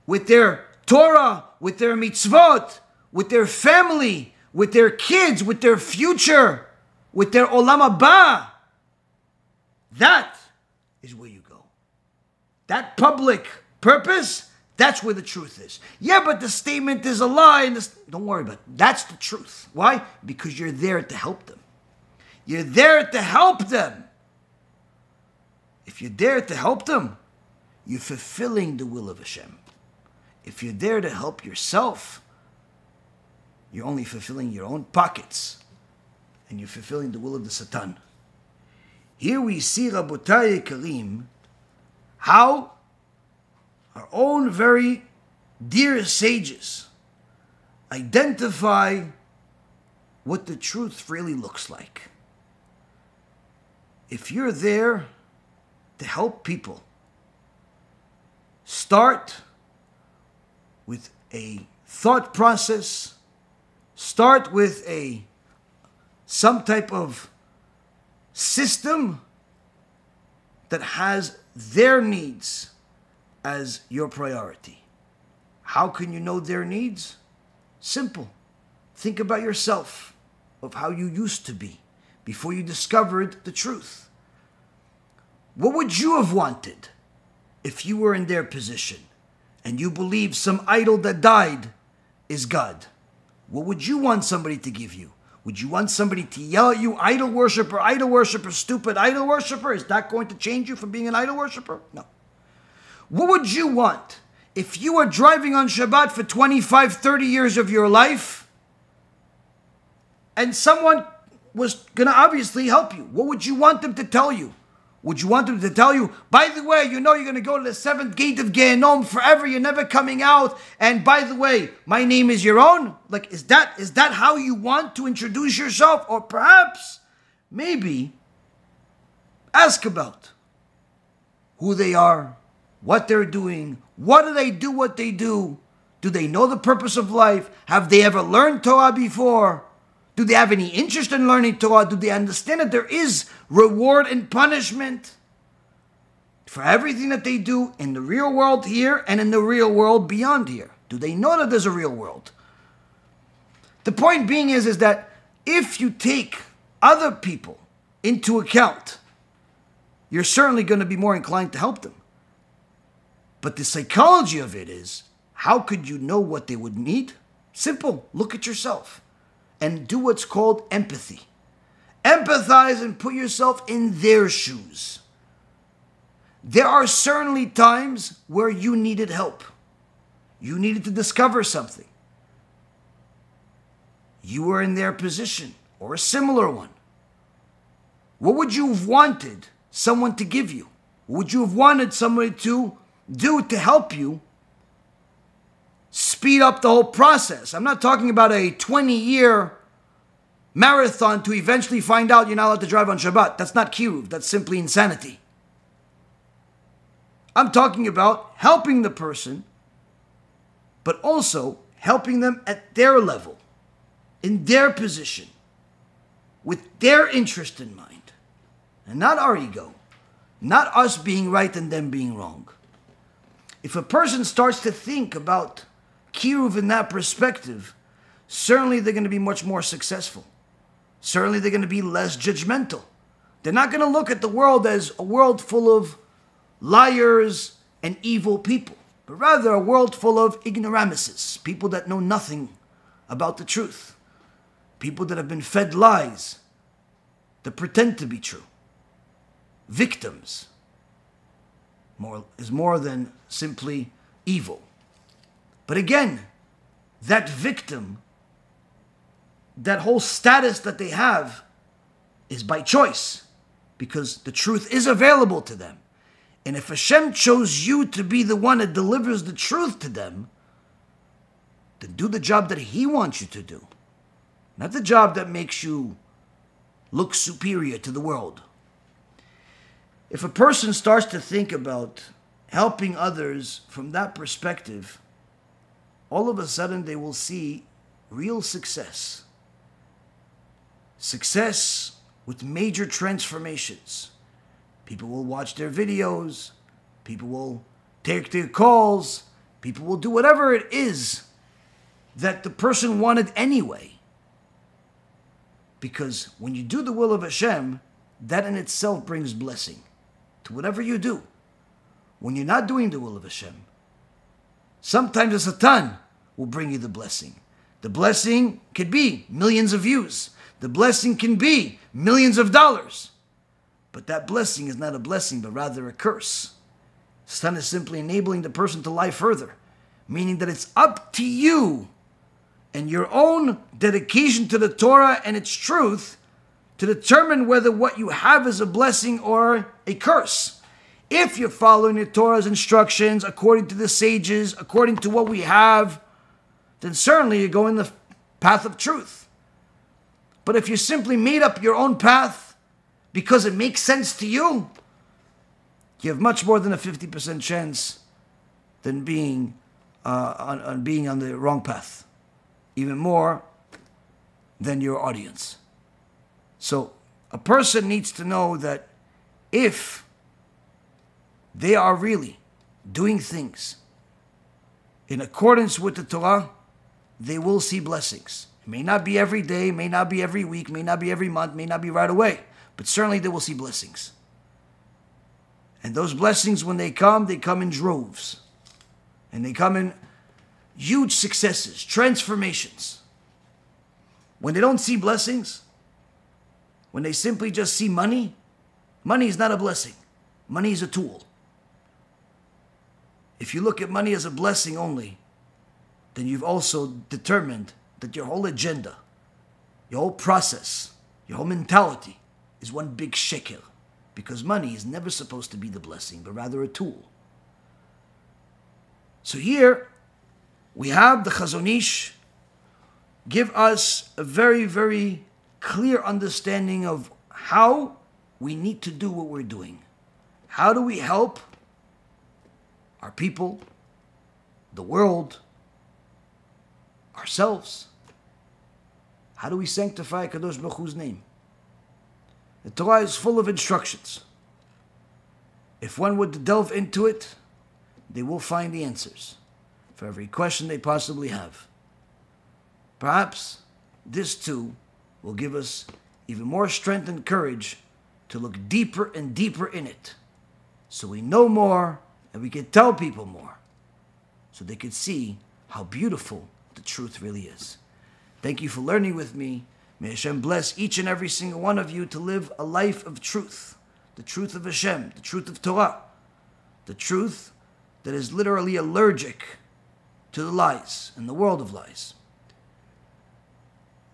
with their Torah, with their mitzvot, with their family, with their kids, with their future. with their Olam Haba, that is where you go. That public purpose, that's where the truth is. Yeah, but the statement is a lie. And don't worry about it. That's the truth. Why? Because you're there to help them. You're there to help them. If you're there to help them, you're fulfilling the will of Hashem. If you're there to help yourself, you're only fulfilling your own pockets. And you're fulfilling the will of the Satan. Here we see, Rabotai Karim, how our own very dear sages identify what the truth really looks like. If you're there to help people, start with a thought process, start with some type of system that has their needs as your priority. How can you know their needs? Simple. Think about yourself, of how you used to be before you discovered the truth. What would you have wanted if you were in their position and you believed some idol that died is God? What would you want somebody to give you? Would you want somebody to yell at you, idol worshiper, stupid idol worshiper? Is that going to change you from being an idol worshiper? No. What would you want if you were driving on Shabbat for 25, 30 years of your life and someone was going to obviously help you? What would you want them to tell you? Would you want them to tell you, by the way, you know you're going to go to the 7th gate of Gehinnom forever, you're never coming out, and by the way, my name is Yaron? Like, is that how you want to introduce yourself? Or perhaps, maybe, ask about who they are, what they're doing, what do they do what they do? Do they know the purpose of life? Have they ever learned Torah before? Do they have any interest in learning Torah? Do they understand that there is reward and punishment for everything that they do in the real world here and in the real world beyond here? Do they know that there's a real world? The point being is that if you take other people into account, you're certainly going to be more inclined to help them. But the psychology of it is, how could you know what they would need? Simple. Look at yourself. And do what's called empathy. Empathize and put yourself in their shoes. There are certainly times where you needed help. You needed to discover something. You were in their position or a similar one. What would you have wanted someone to give you? What would you have wanted somebody to do to help you speed up the whole process? I'm not talking about a 20-year marathon to eventually find out you're not allowed to drive on Shabbat. That's not Kiruv. That's simply insanity. I'm talking about helping the person, but also helping them at their level, in their position, with their interest in mind, and not our ego, not us being right and them being wrong. If a person starts to think about Kiruv in that perspective, certainly they're going to be much more successful. Certainly they're going to be less judgmental. They're not going to look at the world as a world full of liars and evil people, but rather a world full of ignoramuses, people that know nothing about the truth, people that have been fed lies that pretend to be true. Victims is more than simply evil. But again, that victim, that whole status that they have is by choice, because the truth is available to them. And if Hashem chose you to be the one that delivers the truth to them, then do the job that He wants you to do. Not the job that makes you look superior to the world. If a person starts to think about helping others from that perspective, all of a sudden they will see real success. Success with major transformations. People will watch their videos. People will take their calls. People will do whatever it is that the person wanted anyway. Because when you do the will of Hashem, that in itself brings blessing to whatever you do. When you're not doing the will of Hashem, sometimes the Satan will bring you the blessing. The blessing could be millions of views. The blessing can be millions of dollars. But that blessing is not a blessing, but rather a curse. Satan is simply enabling the person to lie further, meaning that it's up to you and your own dedication to the Torah and its truth to determine whether what you have is a blessing or a curse. If you're following the Torah's instructions according to the sages, according to what we have, then certainly you're going the path of truth. But if you simply made up your own path because it makes sense to you, you have much more than a 50% chance than being on the wrong path. Even more than your audience. So a person needs to know that if they are really doing things in accordance with the Torah, they will see blessings. It may not be every day, may not be every week, may not be every month, may not be right away, but certainly they will see blessings. And those blessings, when they come in droves. And they come in huge successes, transformations. When they don't see blessings, when they simply just see money, money is not a blessing. Money is a tool. If you look at money as a blessing only, then you've also determined that your whole agenda, your whole process, your whole mentality is one big sheker. Because money is never supposed to be the blessing, but rather a tool. So here, we have the Chazon Ish give us a very, very clear understanding of how we need to do what we're doing. How do we help our people, the world, ourselves? How do we sanctify Kadosh Baruch Hu's name? The Torah is full of instructions. If one would delve into it, they will find the answers for every question they possibly have. Perhaps this too will give us even more strength and courage to look deeper and deeper in it, so we know more and we can tell people more, so they could see how beautiful the truth really is. Thank you for learning with me. May Hashem bless each and every single one of you to live a life of truth. The truth of Hashem, the truth of Torah. The truth that is literally allergic to the lies and the world of lies.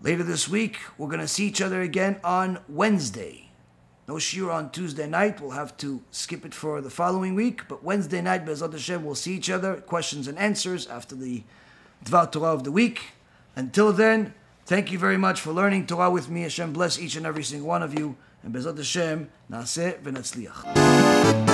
Later this week, we're going to see each other again on Wednesday. No shiur on Tuesday night. We'll have to skip it for the following week. But Wednesday night, BeEzrat Hashem, we'll see each other. Questions and answers after the Dvar Torah of the week. Until then, thank you very much for learning Torah with me. Hashem bless each and every single one of you. And BeEzrat Hashem, Naaseh v'Natzliach.